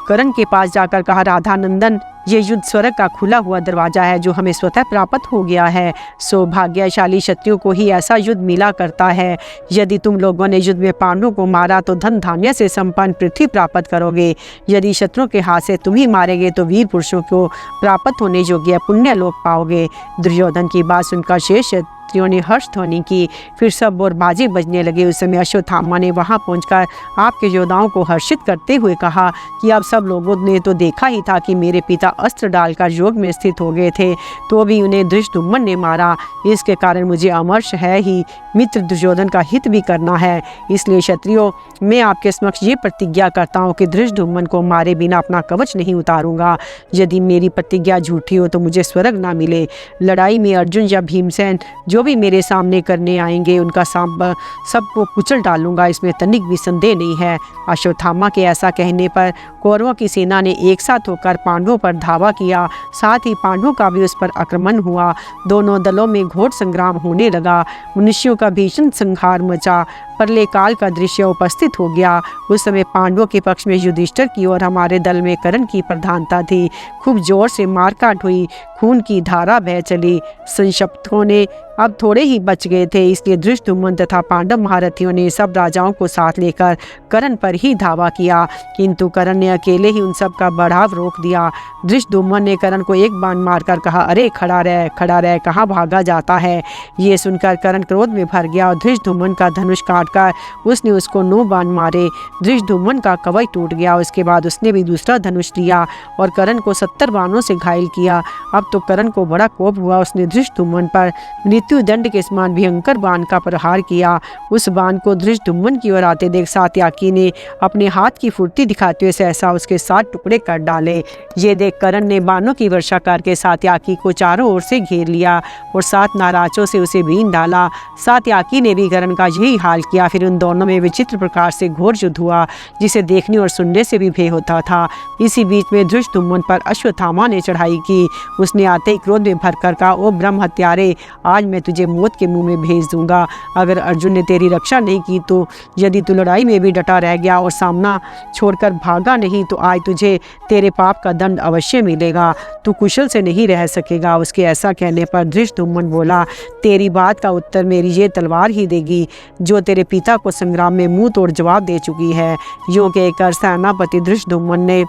[SPEAKER 1] कर्ण के पास जाकर कहा, राधानंदन, ये युद्ध स्वर्ग का खुला हुआ दरवाजा है जो हमें स्वतः प्राप्त हो गया है। सौभाग्यशाली क्षत्रियों को ही ऐसा युद्ध मिला करता है। यदि तुम लोगों ने युद्ध में पांडवों को मारा तो धन धान्य से संपन्न पृथ्वी प्राप्त करोगे। यदि शत्रुओं के हाथ से तुम ही मारेगे तो वीर पुरुषों को प्राप्त होने योग्य पुण्य लोक पाओगे। दुर्योधन की बात सुनकर शेष क्षत्रियों ने हर्ष ध्वनि की। फिर सब और बाजे बजने लगे। उस समय अश्वत्थामा ने वहां पहुंचकर आपके योद्धाओं को हर्षित करते हुए कहा कि अब सब लोगों ने तो देखा ही था कि मेरे पिता अस्त्र डालकर योग में स्थित हो गए थे, तो भी उन्हें धृष्टद्युम्न ने मारा। इसके कारण मुझे अमर्ष है ही मित्र दुर्योधन का हित भी करना है। इसलिए क्षत्रियों, मैं आपके समक्ष ये प्रतिज्ञा करता हूँ कि धृष्टद्युम्न को मारे बिना अपना कवच नहीं उतारूंगा। यदि मेरी प्रतिज्ञा झूठी हो तो मुझे स्वर्ग ना मिले। लड़ाई में अर्जुन या भीमसेन जो भी मेरे सामने करने आएंगे उनका सबको कुचल डालूंगा, इसमें तनिक भी संदेह नहीं है। अश्वत्थामा के ऐसा कहने पर कौरवों की सेना ने एक साथ होकर पांडवों पर धावा किया। साथ ही पांडवों का भी उस पर आक्रमण हुआ। दोनों दलों में घोर संग्राम होने लगा। मनुष्यों का भीषण संहार मचा। प्रलय काल का दृश्य उपस्थित हो गया। उस समय पांडवों के पक्ष में युधिष्ठिर की और हमारे दल में कर्ण की प्रधानता थी। खूब जोर से मारकाट हुई, खून की धारा बह चली। संशप्तकों ने अब थोड़े ही बच गए थे, इसलिए धृष्टद्युम्न तथा पांडव महारथियों ने सब राजाओं को साथ लेकर कर्ण पर ही धावा किया, किंतु कर्ण ने अकेले ही उन सब का बढ़ाव रोक दिया। धृष्टद्युम्न ने कर्ण को एक बाण मारकर कहा, अरे खड़ा रह, कहाँ भागा जाता है। ये सुनकर कर्ण क्रोध में भर गया और धृष्टद्युम्न का धनुष काटकर उसने उसको 9 बाण मारे। धृष्टद्युम्न का कवच टूट गया। उसके बाद उसने भी दूसरा धनुष लिया और कर्ण को 70 बाणों से घायल किया। अब तो कर्ण को बड़ा कोप हुआ। उसने धृष्टद्युम्न पर मृत्यु दंड के समान भयंकर बाण का प्रहार किया। उस बाण को धृष्टद्युम्न की ओर आते देख सात्याकी ने अपने हाथ की फुर्ती दिखाते हुए सहसा उसके 7 टुकड़े कर डाले। ये देख कर्ण ने बाणों की वर्षा करके सात्याकी को चारों ओर से घेर लिया और 7 नाराजों से उसे बीन डाला। सात्याकी ने भी कर्ण का यही हाल किया। फिर उन दोनों में विचित्र प्रकार से घोर युद्ध हुआ, जिसे देखने और सुनने से भी भय होता था। इसी बीच में धृष्टद्युम्न पर अश्वत्थामा ने चढ़ाई की। उसने आते ही क्रोध में भरकर कहा, ओ ब्रह्म हत्यारे, आज मैं तुझे मौत के मुंह में भेज दूंगा। अगर अर्जुन ने तेरी रक्षा नहीं की तो यदि तू लड़ाई में भी डटा रह गया और सामना छोड़कर भागा नहीं तो आज तुझे तेरे पाप का दंड अवश्य मिलेगा। तू कुशल से नहीं रह सकेगा। उसके ऐसा कहने पर धृष्टद्युम्न बोला, तेरी बात का उत्तर मेरी ये तलवार ही देगी, जो तेरे पिता को संग्राम में मुंह तोड़ जवाब दे चुकी है। यूं कहकर सेनापति धृष्टद्युम्न ने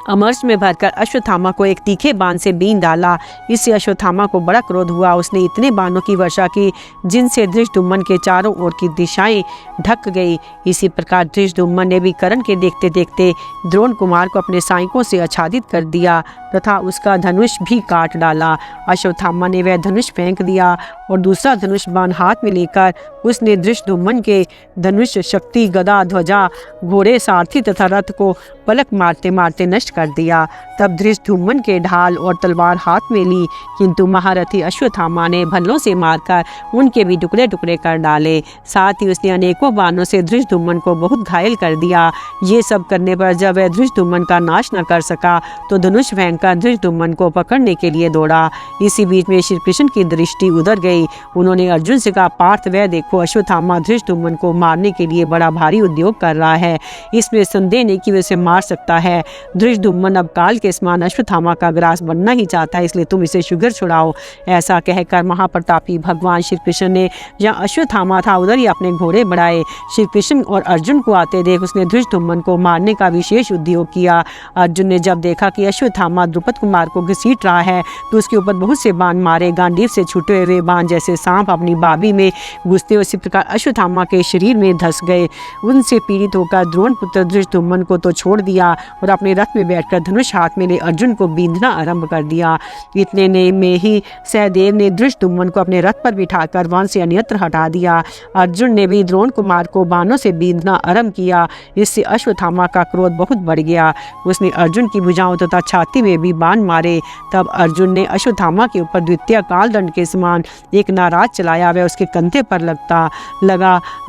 [SPEAKER 1] अमरस में भरकर अश्वत्थामा को एक तीखे बाण से बीन डाला। इससे अश्वत्थामा को बड़ा क्रोध हुआ। उसने इतने बाणों की वर्षा की जिनसे धृष्टद्युम्न के चारों ओर की दिशाएं ढक गई। इसी प्रकार धृष्टद्युम्न ने भी कर्ण के देखते देखते द्रोण कुमार को अपने साइकों से आच्छादित कर दिया तथा उसका धनुष भी काट डाला। अश्वत्थामा ने वह धनुष फेंक दिया और दूसरा धनुष बाण हाथ में लेकर उसने धृष्टद्युम्न के धनुष, शक्ति, गदा, ध्वजा, घोड़े, सारथी तथा रथ को पलक मारते मारते नष्ट कर दिया। तब धृष्टद्युम्न के ढाल और तलवार हाथ में ली, किंतु महारथी अश्वत्थामा ने भल्लों से मारकर उनके भी टुकड़े टुकड़े कर डाले। साथ ही उसने अनेकों बाणों से धृष्टद्युम्न को बहुत घायल कर दिया। ये सब करने पर जब वह धृष्टद्युम्न का नाश न कर सका तो धनुष फेंककर धृष्टद्युम्न को पकड़ने के लिए दौड़ा। इसी बीच में श्री कृष्ण की दृष्टि उधर गई। उन्होंने अर्जुन से कहा, पार्थ वह देखो, अश्वत्थामा धृष्टद्युम्न को मारने के लिए बड़ा भारी उद्योग कर रहा है। इसमें संदेह नहीं कि वह उसे मार सकता है। धृष्टद्युम्न अब काल के समान अश्वत्थामा का ग्रास बनना ही चाहता है, इसलिए तुम इसे शीघ्र छुड़ाओ। ऐसा कहकर महाप्रतापी भगवान श्री कृष्ण ने जहाँ अश्वत्थामा था उधर ही अपने घोड़े बढ़ाए। श्री कृष्ण और अर्जुन को आते देख उसने धृष्टद्युम्न को मारने का विशेष उद्योग किया। अर्जुन ने जब देखा कि अश्वत्थामा द्रुपद कुमार को घसीट रहा है तो उसके ऊपर बहुत से बाण मारे। गांडीव से छूटे हुए बाण जैसे सांप अपनी बाबी में घुसते उसी प्रकार अश्वत्थामा के शरीर में धंस गए। उनसे पीड़ित होकर द्रोण पुत्र धृष्टद्युम्न को तो छोड़ दिया और अपने रथ में बैठकर धनुष हाथ में ले अर्जुन को बींधना आरंभ कर दिया। इतने में ही सहदेव ने धृष्टद्युम्न को अपने रथ पर बिठाकर वहां से अन्यत्र हटा दिया। अर्जुन ने भी द्रोण कुमार को बाणों से बींधना आरंभ किया। इससे अश्वत्थामा का क्रोध बहुत बढ़ गया। उसने अर्जुन की भुजाओं तथा छाती में भी बाण मारे। तब अर्जुन ने अश्वत्थामा के ऊपर द्वितीय कालदंड के समान एक नाराज चलाया। वह उसके कंधे पर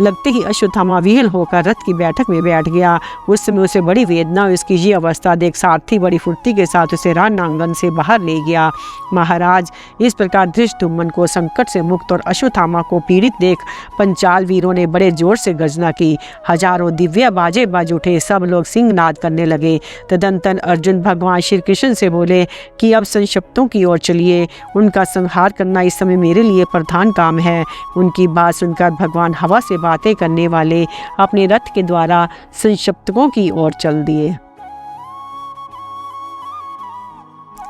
[SPEAKER 1] लगते ही अश्वत्थामा विहल होकर रथ की बैठक में बैठ गया। उस समय उसे बड़ी वेदना हुई। उसकी ये अवस्था देख सारथी बड़ी फुर्ती के साथ उसे रणांगन से बाहर ले गया। महाराज, इस प्रकार धृष्टद्युम्न को संकट से मुक्त और अश्वत्थामा को पीड़ित देख पंचाल वीरों ने बड़े जोर से गर्जना की। हजारों दिव्य बाजे बाज उठे। सब लोग सिंहनाद करने लगे। तदंतर अर्जुन भगवान श्री कृष्ण से बोले कि अब संशप्तों की ओर चलिए। उनका संहार करना इस समय मेरे लिए प्रधान काम है। उनकी बात सुनकर भगवान हवा से बातें करने वाले अपने रथ के द्वारा संशप्तकों की ओर चल दिए।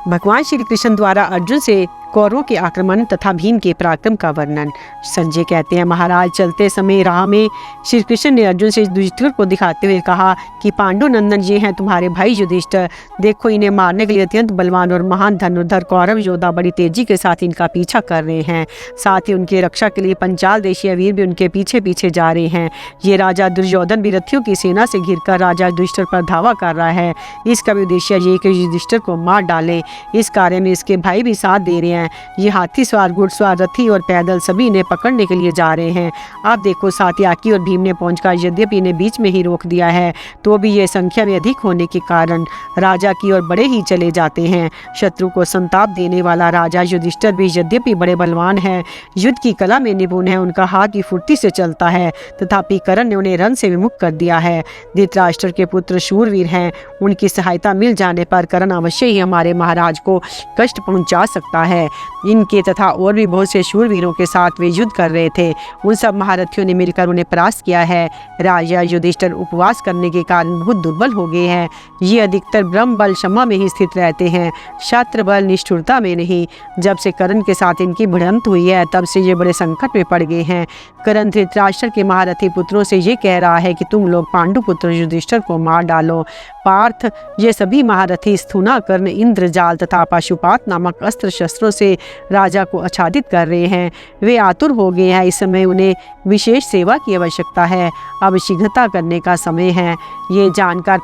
[SPEAKER 1] भगवान श्री कृष्ण द्वारा अर्जुन से कौरवों के आक्रमण तथा भीम के पराक्रम का वर्णन। संजय कहते हैं, महाराज, चलते समय राह में श्री कृष्ण ने अर्जुन से युधिष्ठिर को दिखाते हुए कहा कि पांडुनंदन ये हैं तुम्हारे भाई युधिष्ठिर। देखो, इन्हें मारने के लिए अत्यंत बलवान और महान धनुर्धर कौरव योद्धा बड़ी तेजी के साथ इनका पीछा कर रहे हैं। साथ ही उनकी रक्षा के लिए पंचाल देशीय वीर भी उनके पीछे पीछे जा रहे हैं। ये राजा दुर्योधन भी रथियों की सेना से घिरकर राजा युधिष्ठिर पर धावा कर रहा है। इसका भी उद्देश्य ये कि युधिष्ठिर को मार डाले। इस कार्य में इसके भाई भी साथ दे रहे हैं। हैं। ये हाथी सवार, घुड़सवार, रथी और पैदल सभी इन्हें पकड़ने के लिए जा रहे हैं। आप देखो सात्यकी और भीम ने पहुंचकर यद्यपि इन्हें बीच में ही रोक दिया है, तो भी ये संख्या में अधिक होने के कारण राजा की ओर बड़े ही चले जाते हैं। शत्रु को संताप देने वाला राजा युधिष्ठिर भी यद्यपि बड़े बलवान है, युद्ध की कला में निपुण है, उनका हाथ भी फुर्ती से चलता है, तथापि कर्ण ने उन्हें रण से विमुख कर दिया है। धृतराष्ट्र के पुत्र शूरवीर हैं, उनकी सहायता मिल जाने पर कर्ण अवश्य ही हमारे महाराज को कष्ट पहुंचा सकता है। इनके तथा और भी बहुत से शूरवीरों के साथ वे युद्ध कर रहे थे। उन सब महारथियों ने मिलकर उन्हें परास्त किया है। राजा युधिष्ठिर उपवास करने के कारण बहुत दुर्बल हो गए हैं। ये अधिकतर ब्रह्म बल क्षमा में ही स्थित रहते हैं, शास्त्र बल निष्ठुरता में नहीं। जब से कर्ण के साथ इनकी भिड़ंत हुई है, तब से ये बड़े संकट में पड़ गए हैं। कर्ण धृतराष्ट्र के महारथी पुत्रों से ये कह रहा है कि तुम लोग पांडु पुत्र युधिष्ठिर को मार डालो। पार्थ, ये सभी महारथी स्थूना, कर्ण, इंद्रजाल तथा पाशुपात नामक अस्त्र शस्त्रों से राजा को आच्छादित कर रहे हैं। वे आतुर हो गए हैं। इस समय उन्हें विशेष सेवा की आवश्यकता है। अब शीघ्रता करने का समय है। ये जानकर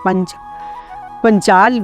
[SPEAKER 1] पंचाल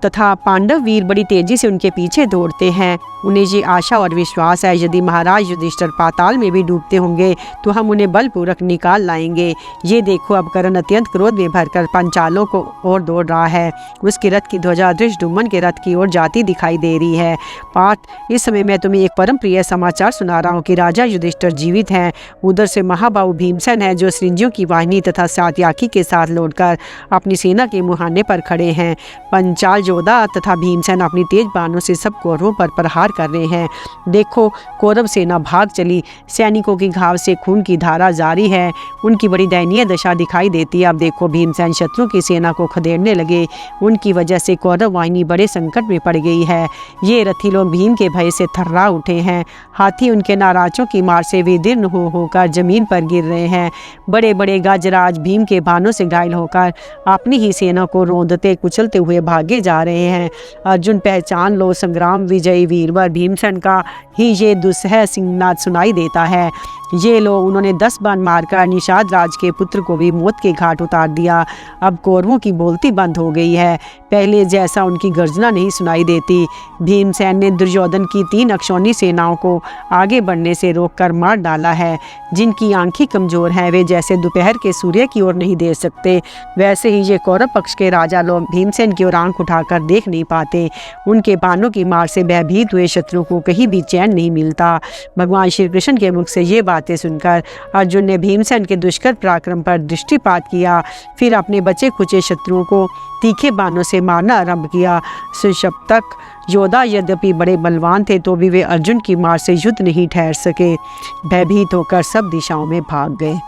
[SPEAKER 1] तथा पांडव वीर बड़ी तेजी से उनके पीछे दौड़ते हैं। उन्हें ये आशा और विश्वास है, यदि महाराज युधिष्ठिर पाताल में भी डूबते होंगे तो हम उन्हें बलपूर्वक निकाल लाएंगे। ये देखो, अब कर्ण अत्यंत क्रोध में भरकर पंचालों को ओर दौड़ रहा है। उसके रथ की ध्वजा धृष्टद्युम्न के रथ की ओर जाती दिखाई दे रही है। पार्थ, इस समय मैं तुम्हें एक परम प्रिय समाचार सुना रहा हूँ कि राजा युधिष्ठिर जीवित हैं। उधर से महाबाहु भीमसेन है, जो सृंजियों की वाहिनी तथा सात्यकी के साथ लौटकर अपनी सेना के मुहाने पर खड़े हैं। पंचाल योद्धा तथा भीमसेन अपनी तेज बाणों से सब कौरवों पर प्रहार कर रहे हैं। देखो, कौरव सेना भाग चली। सैनिकों की घाव से खून की धारा जारी है। उनकी बड़ी दयनीय दशा दिखाई देती है। अब देखो, भीमसेन शत्रु की सेना को खदेड़ने लगे। उनकी वजह से कौरव वाहिनी बड़े संकट में पड़ गई है। ये रथी लोग भीम के भय से थर्रा उठे हैं। हाथी उनके नाराजों की मार से विदीर्ण होकर जमीन पर गिर रहे हैं। बड़े बड़े गजराज भीम के बाणों से घायल होकर अपनी ही सेना को रोंदते कुचलते हुए भागे जा रहे हैं। अर्जुन, पहचान लो, संग्राम विजयी वीरवर भीमसेन का ही ये दुस्सह सिंहनाद सुनाई देता है। ये लो, उन्होंने 10 बाण मारकर निषाद राज के पुत्र को भी मौत के घाट उतार दिया। अब कौरवों की बोलती बंद हो गई है। पहले जैसा उनकी गर्जना नहीं सुनाई देती। भीमसेन ने दुर्योधन की 3 अक्षौणी सेनाओं को आगे बढ़ने से रोककर मार डाला है। जिनकी आंखें कमजोर हैं, वे जैसे दोपहर के सूर्य की ओर नहीं देख सकते, वैसे ही ये कौरव पक्ष के राजा लोग भीमसेन की ओर आंख उठाकर देख नहीं पाते। उनके बाणों की मार से भयभीत हुए शत्रुओं को कहीं भी चैन नहीं मिलता। भगवान श्री कृष्ण के मुख से ये बातें सुनकर अर्जुन ने भीमसेन के दुष्कर पराक्रम पर दृष्टिपात किया। फिर अपने बचे खुचे शत्रुओं को तीखे बाणों से मारना आरंभ किया। सुशप्तक योद्धा यद्यपि बड़े बलवान थे, तो भी वे अर्जुन की मार से युद्ध नहीं ठहर सके। भयभीत होकर सब दिशाओं में भाग गए।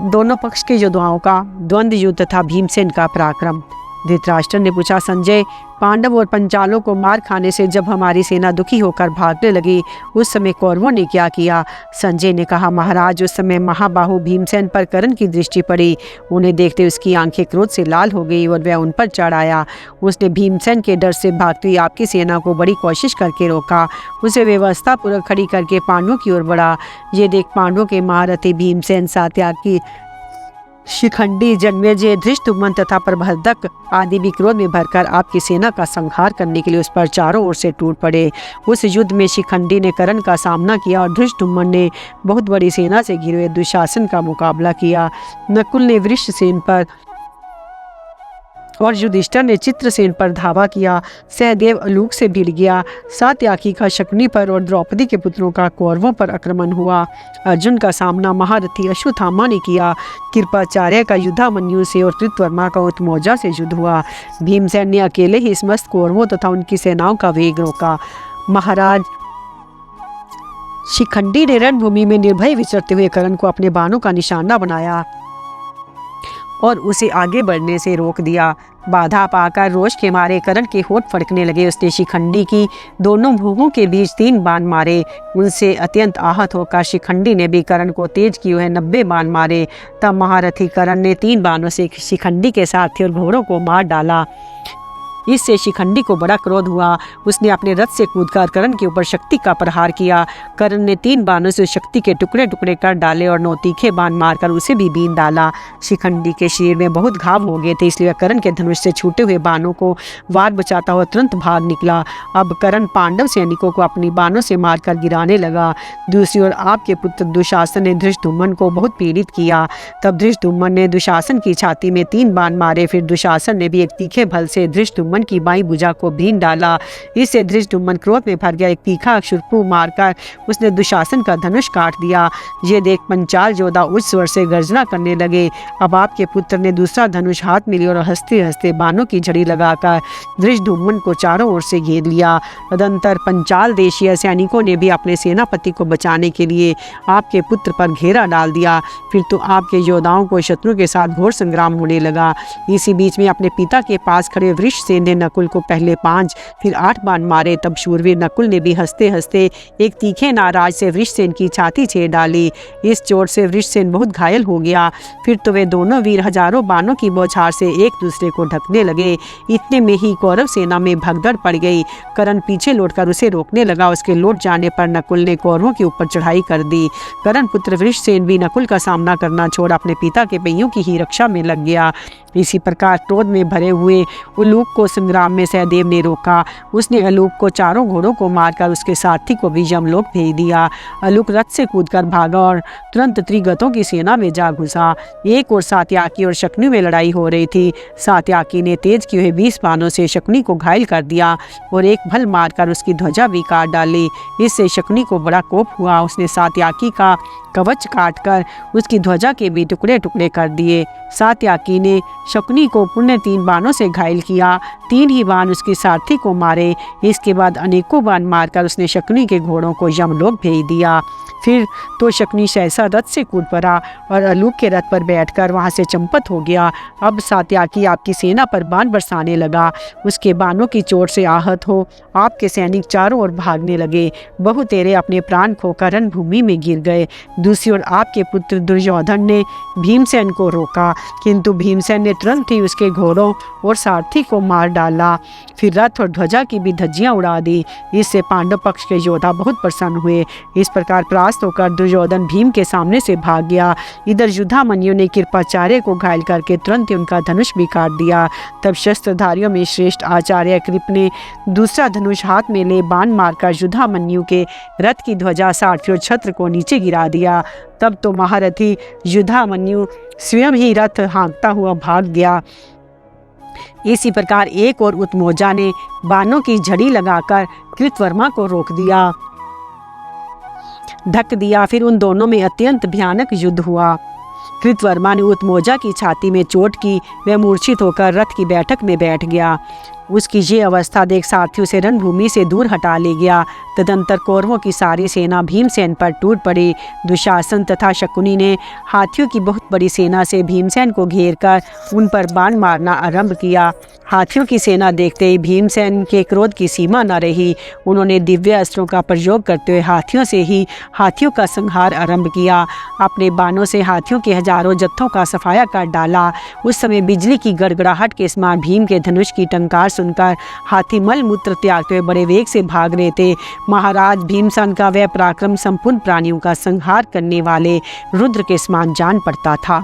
[SPEAKER 1] दोनों पक्ष के योद्धाओं का द्वंद्व युद्ध तथा भीमसेन का पराक्रम। धृतराष्ट्र ने पूछा, संजय, पांडव और पंचालों को मार खाने से जब हमारी सेना दुखी होकर भागने लगी, उस समय कौरवों ने क्या किया? संजय ने कहा, महाराज, उस समय महाबाहु भीमसेन पर कर्ण की दृष्टि पड़ी। उन्हें देखते उसकी आंखें क्रोध से लाल हो गई और वह उन पर चढ़ आया। उसने भीमसेन के डर से भागती हुई आपकी सेना को बड़ी कोशिश करके रोका। उसे व्यवस्था पूर्वक खड़ी करके पांडवों की ओर बढ़ा। ये देख पांडवों के महारथी भीमसेन, सात्यकी, शिखंडी, जन्मेजय, धृष्टद्युम्न तथा प्रबंधक आदि भी क्रोध में भरकर आपकी सेना का संहार करने के लिए उस पर चारों ओर से टूट पड़े। उस युद्ध में शिखंडी ने कर्ण का सामना किया और धृष्टद्युम्न ने बहुत बड़ी सेना से घिरे हुए दुशासन का मुकाबला किया। नकुल ने वृषसेन पर और युधिष्ठिर ने चित्रसेन पर धावा किया। सहदेव आलूक से भिड़ गया। सात्यकी का शकुनी पर और द्रौपदी के पुत्रों का कौरवों पर आक्रमण हुआ। अर्जुन का सामना महारथी अश्वत्थामा ने किया। कृपाचार्य का युद्धामन्यु से और कृतवर्मा का उत्मौजा से युद्ध हुआ। भीमसेन ने अकेले ही समस्त कौरवों तथा उनकी सेनाओं का वेग रोका। महाराज, शिखंडी ने रणभूमि में निर्भय विचरते हुए कर्ण को अपने बाणों का निशाना बनाया और उसे आगे बढ़ने से रोक दिया। बाधा पाकर रोष के मारे कर्ण के होठ फड़कने लगे। उसने शिखंडी की दोनों भुजों के बीच 3 बाण मारे। उनसे अत्यंत आहत होकर शिखंडी ने भी कर्ण को तेज किए हुए 90 बाण मारे। तब महारथी कर्ण ने 3 बाणों से शिखंडी के सारथी और घोड़ों को मार डाला। इससे शिखंडी को बड़ा क्रोध हुआ। उसने अपने रथ से कूदकर कर्ण के ऊपर शक्ति का प्रहार किया। कर्ण ने 3 बाणों से शक्ति के टुकड़े टुकड़े कर डाले और 9 तीखे बाण मारकर उसे भी बीन डाला। शिखंडी के शरीर में बहुत घाव हो गए थे, इसलिए वह कर्ण के धनुष से छूटे हुए बाणों को वार बचाता हुआ तुरंत भाग निकला। अब कर्ण पांडव सैनिकों को अपनी बाणों से मारकर गिराने लगा। दूसरी ओर आपके पुत्र दुशासन ने धृष्टद्युम्न को बहुत पीड़ित किया। तब धृष्टद्युम्न ने दुशासन की छाती में 3 बाण मारे। फिर दुशासन ने भी एक तीखे भल से धृष्टद्युम्न की बाईं भुजा को बीन डाला। इससे धृष्टद्युम्न क्रोध में भर गया। एक तीखा अश्रुपूर मारकर उसने दुशासन का धनुष काट दिया। ये देख पंचाल योद्धा उच्च स्वर से गर्जना करने लगे। अब आपके पुत्र ने दूसरा धनुष हाथ में लिया और हंसते हंसते बाणों की झड़ी लगाकर धृष्टद्युम्न को चारों ओर से घेर लिया। तदंतर पंचाल देशीय सैनिकों ने भी अपने सेनापति को बचाने के लिए आपके पुत्र पर घेरा डाल दिया। फिर तो आपके योद्धाओं को शत्रु के साथ घोर संग्राम होने लगा। इसी बीच में अपने पिता के पास खड़े वृषसेन ने नकुल को पहले 5 फिर 8 बाण मारे। तब शूरवीर नकुल ने भी हंसते हंसते एक तीखे नाराज से वृषसेन की छाती छेड़ डाली। इस चोट से वृषसेन बहुत घायल हो गया। फिर तो वे दोनों वीर हजारों बाणों की बौछार से एक दूसरे को ढकने लगे। इतने में ही कौरव सेना में भगदड़ पड़ गई। कर्ण पीछे लौटकर उसे रोकने लगा। उसके लौट जाने पर नकुल ने कौरवों के ऊपर चढ़ाई कर दी। कर्ण पुत्र वृषसेन भी नकुल का सामना करना छोड़ अपने पिता के पहियों की ही रक्षा में लग गया। इसी प्रकार क्रोध में भरे हुए उलूक को संग्राम में सहदेव ने रोका। उसने अलूक को चारों घोड़ों को मारकर उसके सारथी को भी यमलोक भेज दिया। अलूक रथ से कूदकर भागा और तुरंत त्रिगतों की सेना में जा घुसा। एक और सात्याकी और शकुनी में लड़ाई हो रही थी। सात्याकी ने तेज किए हुए 20 बाणों से शकुनी को घायल कर दिया और एक भल मारकर उसकी ध्वजा भी काट डाली। इससे शकुनी को बड़ा कोप हुआ। उसने सात्याकी का कवच काटकर उसकी ध्वजा के भी टुकड़े टुकड़े कर दिए। सात्याकी ने शकुनी को पुण्य 3 बाणों से घायल किया। 3 ही बाण उसके सारथी को मारे। इसके बाद अनेकों बाण मारकर उसने शकुनी के घोड़ों को यमलोक भेज दिया। फिर तो शकुनी सहसा रथ से कूद पड़ा और अलूक के रथ पर बैठकर वहां से चंपत हो गया। अब सात्याकी आपकी सेना पर बाण बरसाने लगा। उसके बाणों की चोट से आहत हो आपके सैनिक चारों ओर भागने लगे। बहुतेरे अपने प्राण खोकर रणभूमि में गिर गए। दूसरी ओर आपके पुत्र दुर्योधन ने भीमसेन को रोका, किंतु भीमसेन ने तुरंत ही उसके घोड़ों और सारथी को मार डाला। फिर रथ और ध्वजा की भी धज्जियां उड़ा दी। इससे पांडव पक्ष के योद्धा बहुत प्रसन्न हुए। इस प्रकार परास्त होकर दुर्योधन भीम के सामने से भाग गया। इधर युद्धामन्यु ने कृपाचार्य को घायल करके तुरंत ही उनका धनुष भी काट दिया। तब शस्त्रधारियों में श्रेष्ठ आचार्य कृप ने दूसरा धनुष हाथ में ले बाण मारकर युद्धामन्यु के रथ की ध्वजा सारथी और छत्र को नीचे गिरा दिया। तब तो महारथी युद्धामन्यु स्वयं ही रथ हाँकता हुआ भाग गया। इसी प्रकार एक और उत्मोजा ने बाणों की झड़ी लगाकर कृतवर्मा को रोक दिया, ढक दिया। फिर उन दोनों में अत्यंत भयानक युद्ध हुआ। कृतवर्मा ने उत्मोजा की छाती में चोट की। वह मूर्छित होकर रथ की बैठक में बैठ गया। उसकी ये अवस्था देख सारथी उसे रणभूमि से दूर हटा ले गया। तदंतर कौरवों की सारी सेना भीमसेन पर टूट पड़ी। दुशासन तथा शकुनी ने हाथियों की बहुत बड़ी सेना से भीमसेन को घेरकर उन पर बाण मारना आरंभ किया। हाथियों की सेना देखते ही भीमसेन के क्रोध की सीमा न रही। उन्होंने दिव्य अस्त्रों का प्रयोग करते हुए हाथियों का संहार आरंभ किया। अपने बाणों से हाथियों के हजारों जत्थों का सफाया कर डाला। उस समय बिजली की गड़गड़ाहट के समान भीम के धनुष की टंकार सुनकर हाथी मल मूत्र त्यागते हुए बड़े वेग से भाग रहे थे। महाराज भीमसेन का वह पराक्रम संपूर्ण प्राणियों का संहार करने वाले रुद्र के समान जान पड़ता था।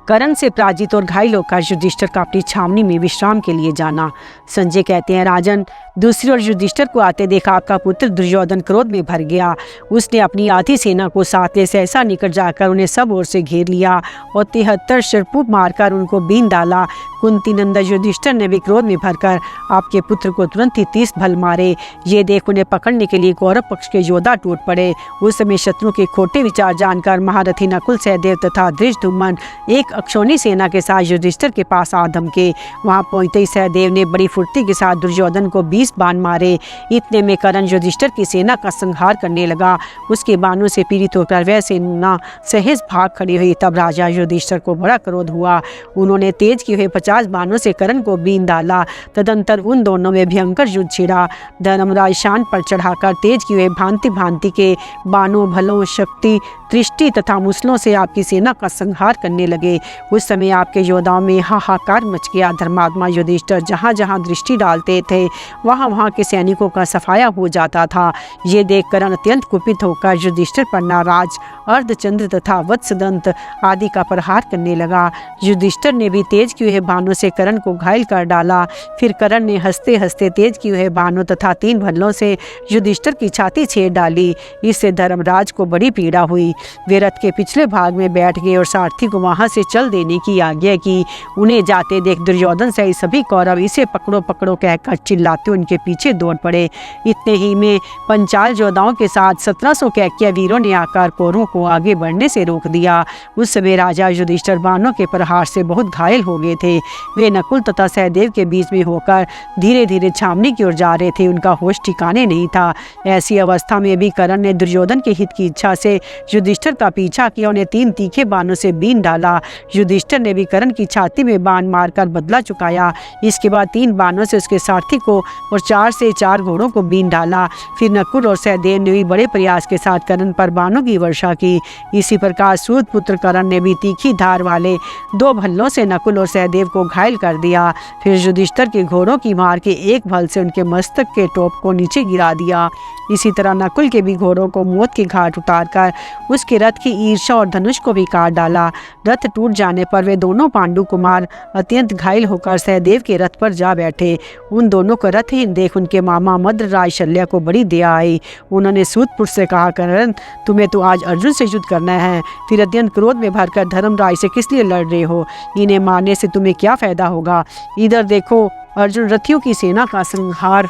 [SPEAKER 1] कर्ण से पराजित और घायल होकर युधिष्ठिर का अपनी छावनी में विश्राम के लिए जाना। संजय कहते हैं, राजन, दूसरी ओर युधिष्ठिर को आते देखा आपका पुत्र दुर्योधन क्रोध में भर गया। उसने अपनी आधी सेना को साथ ले सहसा निकट जाकर उन्हें सब ओर से घेर लिया और 73 शरपूप मारकर उनको बीन डाला। कुंती नंदन युधिष्ठिर ने भी क्रोध में भरकर आपके पुत्र को तुरंत ही 30 भल मारे। ये देख उन्हें पकड़ने के लिए कौरव पक्ष के योद्धा टूट पड़े। उस समय शत्रु के खोटे विचार जानकर महारथी नकुल, सहदेव तथा धृष्टद्युम्न एक अक्षौणी सेना के साथ युधिष्ठिर के पास आ धमके। वहां पहुंचते ही सहदेव ने बड़ी फुर्ती के साथ दुर्योधन को 20 बाण मारे। इतने में कर्ण युधिष्ठिर की सेना का संहार करने लगा। उसके बाणों से पीड़ित होकर वह सेना सहज भाग खड़ी हुई। तब राजा युधिष्ठिर को बड़ा क्रोध हुआ। उन्होंने तेज किए हुए 50 50 बाणों से कर्ण को बीन डाला। तदंतर उन दोनों में भयंकर युद्ध छिड़ा। धर्मराज शान पर चढ़ाकर तेज की हुए भांति भांति के बाणों, भलों, शक्ति, दृष्टि तथा मुसलों से आपकी सेना का संहार करने लगे। उस समय आपके योद्धाओं में हाहाकार मच गया। धर्मात्मा युधिष्ठिर जहाँ जहाँ दृष्टि डालते थे वहाँ वहाँ के सैनिकों का सफाया हो जाता था। ये देख कर्ण अत्यंत कुपित होकर युधिष्ठिर पर नाराज अर्धचंद्र तथा वत्सदंत आदि का प्रहार करने लगा। युधिष्ठिर ने भी तेज किए हुए बाणों से कर्ण को घायल कर डाला। फिर कर्ण ने हंसते हंसते तेज किए हुए बाणों तथा 3 भल्लों से युधिष्ठिर की छाती छेद डाली। इससे धर्मराज को बड़ी पीड़ा हुई। वे रथ के पिछले भाग में बैठ गए और सारथी को वहां से चल देने की आज्ञा की। उन्हें जाते देख दुर्योधन से सभी कौरव इसे पकड़ो पकड़ो कहकर चिल्लाते उनके पीछे दौड़ पड़े। इतने ही में पंचाल योद्धाओं के साथ 1700 कैकया वीरों ने आकर कौरवों को आगे बढ़ने से रोक दिया। उस समय राजा युधिष्ठिर बाणों के प्रहार से बहुत घायल हो गए थे। वे नकुल तथा सहदेव के बीच में होकर धीरे धीरे छावनी की ओर जा रहे थे। उनका होश ठिकाने नहीं था। ऐसी अवस्था में भी कर्ण ने दुर्योधन के हित की इच्छा से युधिष्ठिर का पीछा किया। उन्हें 3 तीखे बाणों से बीन डाला। युधिष्ठिर ने भी कर्ण की छाती में बाण मारकर बदला चुकाया। इसके बाद 3 बाणों से उसके सारथी को और 4 से 4 घोड़ों को बीन डाला। फिर नकुल और सहदेव ने भी बड़े प्रयास के साथ कर्ण पर बाणों की वर्षा की। इसी प्रकार सूत पुत्र कर्ण ने भी तीखी धार वाले 2 भल्लों से नकुल और सहदेव को घायल कर दिया। फिर युधिष्ठिर के घोड़ों की मार के एक भल से उनके मस्तक के टोप को नीचे गिरा दिया। इसी तरह नकुल के भी घोड़ों को मौत के घाट उतारकर उसके रथ की ईर्षा और धनुष को भी काट डाला। रथ टूट जाने पर वे दोनों पांडु कुमार अत्यंत घायल होकर सहदेव के रथ पर जा बैठे। उन दोनों को रथहीन देख उनके मामा मद्रराज शल्य को बड़ी दया आई। उन्होंने सूतपुत्र से कहा, कर्ण तुम्हें तो आज अर्जुन से युद्ध करना है, फिर अत्यंत क्रोध में भरकर धर्मराज से किस लिए लड़ रहे हो? इन्हें मारने से तुम्हें क्या फायदा होगा? इधर देखो, अर्जुन रथियों की सेना का संहार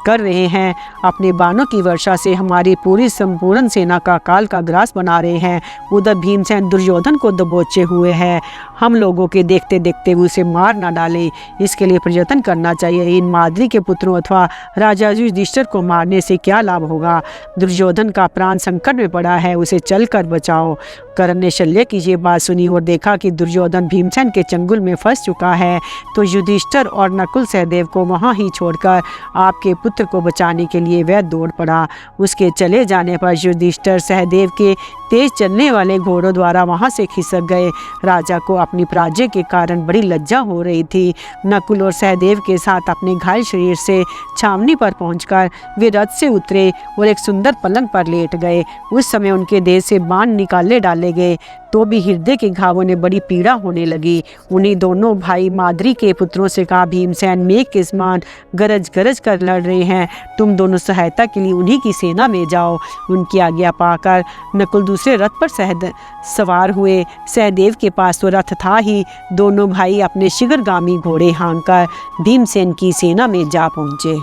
[SPEAKER 1] कर रहे हैं। अपने बाणों की वर्षा से हमारी पूरी संपूर्ण सेना का काल का ग्रास बना रहे हैं। उधर भीमसेन दुर्योधन को दबोचे हुए हैं। हम लोगों के देखते देखते उसे मार न डालें, इसके लिए प्रयत्न करना चाहिए। इन माद्री के पुत्रों अथवा राजा युधिष्ठिर को मारने से क्या लाभ होगा? दुर्योधन का प्राण संकट में पड़ा है, उसे चलकर बचाओ। कर्ण ने शल्य की ये बात सुनी और देखा कि दुर्योधन भीमसेन के चंगुल में फंस चुका है, तो युधिष्ठिर और नकुल सहदेव को वहाँ ही छोड़कर आपके पुत्र को बचाने के लिए वह दौड़ पड़ा। उसके चले जाने पर युधिष्ठिर सहदेव के तेज चलने वाले घोड़ों द्वारा वहां से खिसक गए। राजा को अपनी पराजय के कारण बड़ी लज्जा हो रही थी। नकुल और सहदेव के साथ अपने घायल शरीर से छावनी पर पहुंचकर वे रथ से उतरे और एक सुंदर पलंग पर लेट गए। उस समय उनके देह से बाण निकाले डाले गए, तो भी हृदय के घावों ने बड़ी पीड़ा होने लगी। उन्हीं दोनों भाई माद्री के पुत्रों से कहा, भीमसेन मेघ के समान गरज गरज कर लड़ रहे हैं, तुम दोनों सहायता के लिए उन्हीं की सेना में जाओ। उनकी आज्ञा पाकर नकुल दूसरे रथ पर सवार हुए। सहदेव के पास तो रथ था ही। दोनों भाई अपने शीघ्रगामी घोड़े हाँककर भीमसेन की सेना में जा पहुँचे।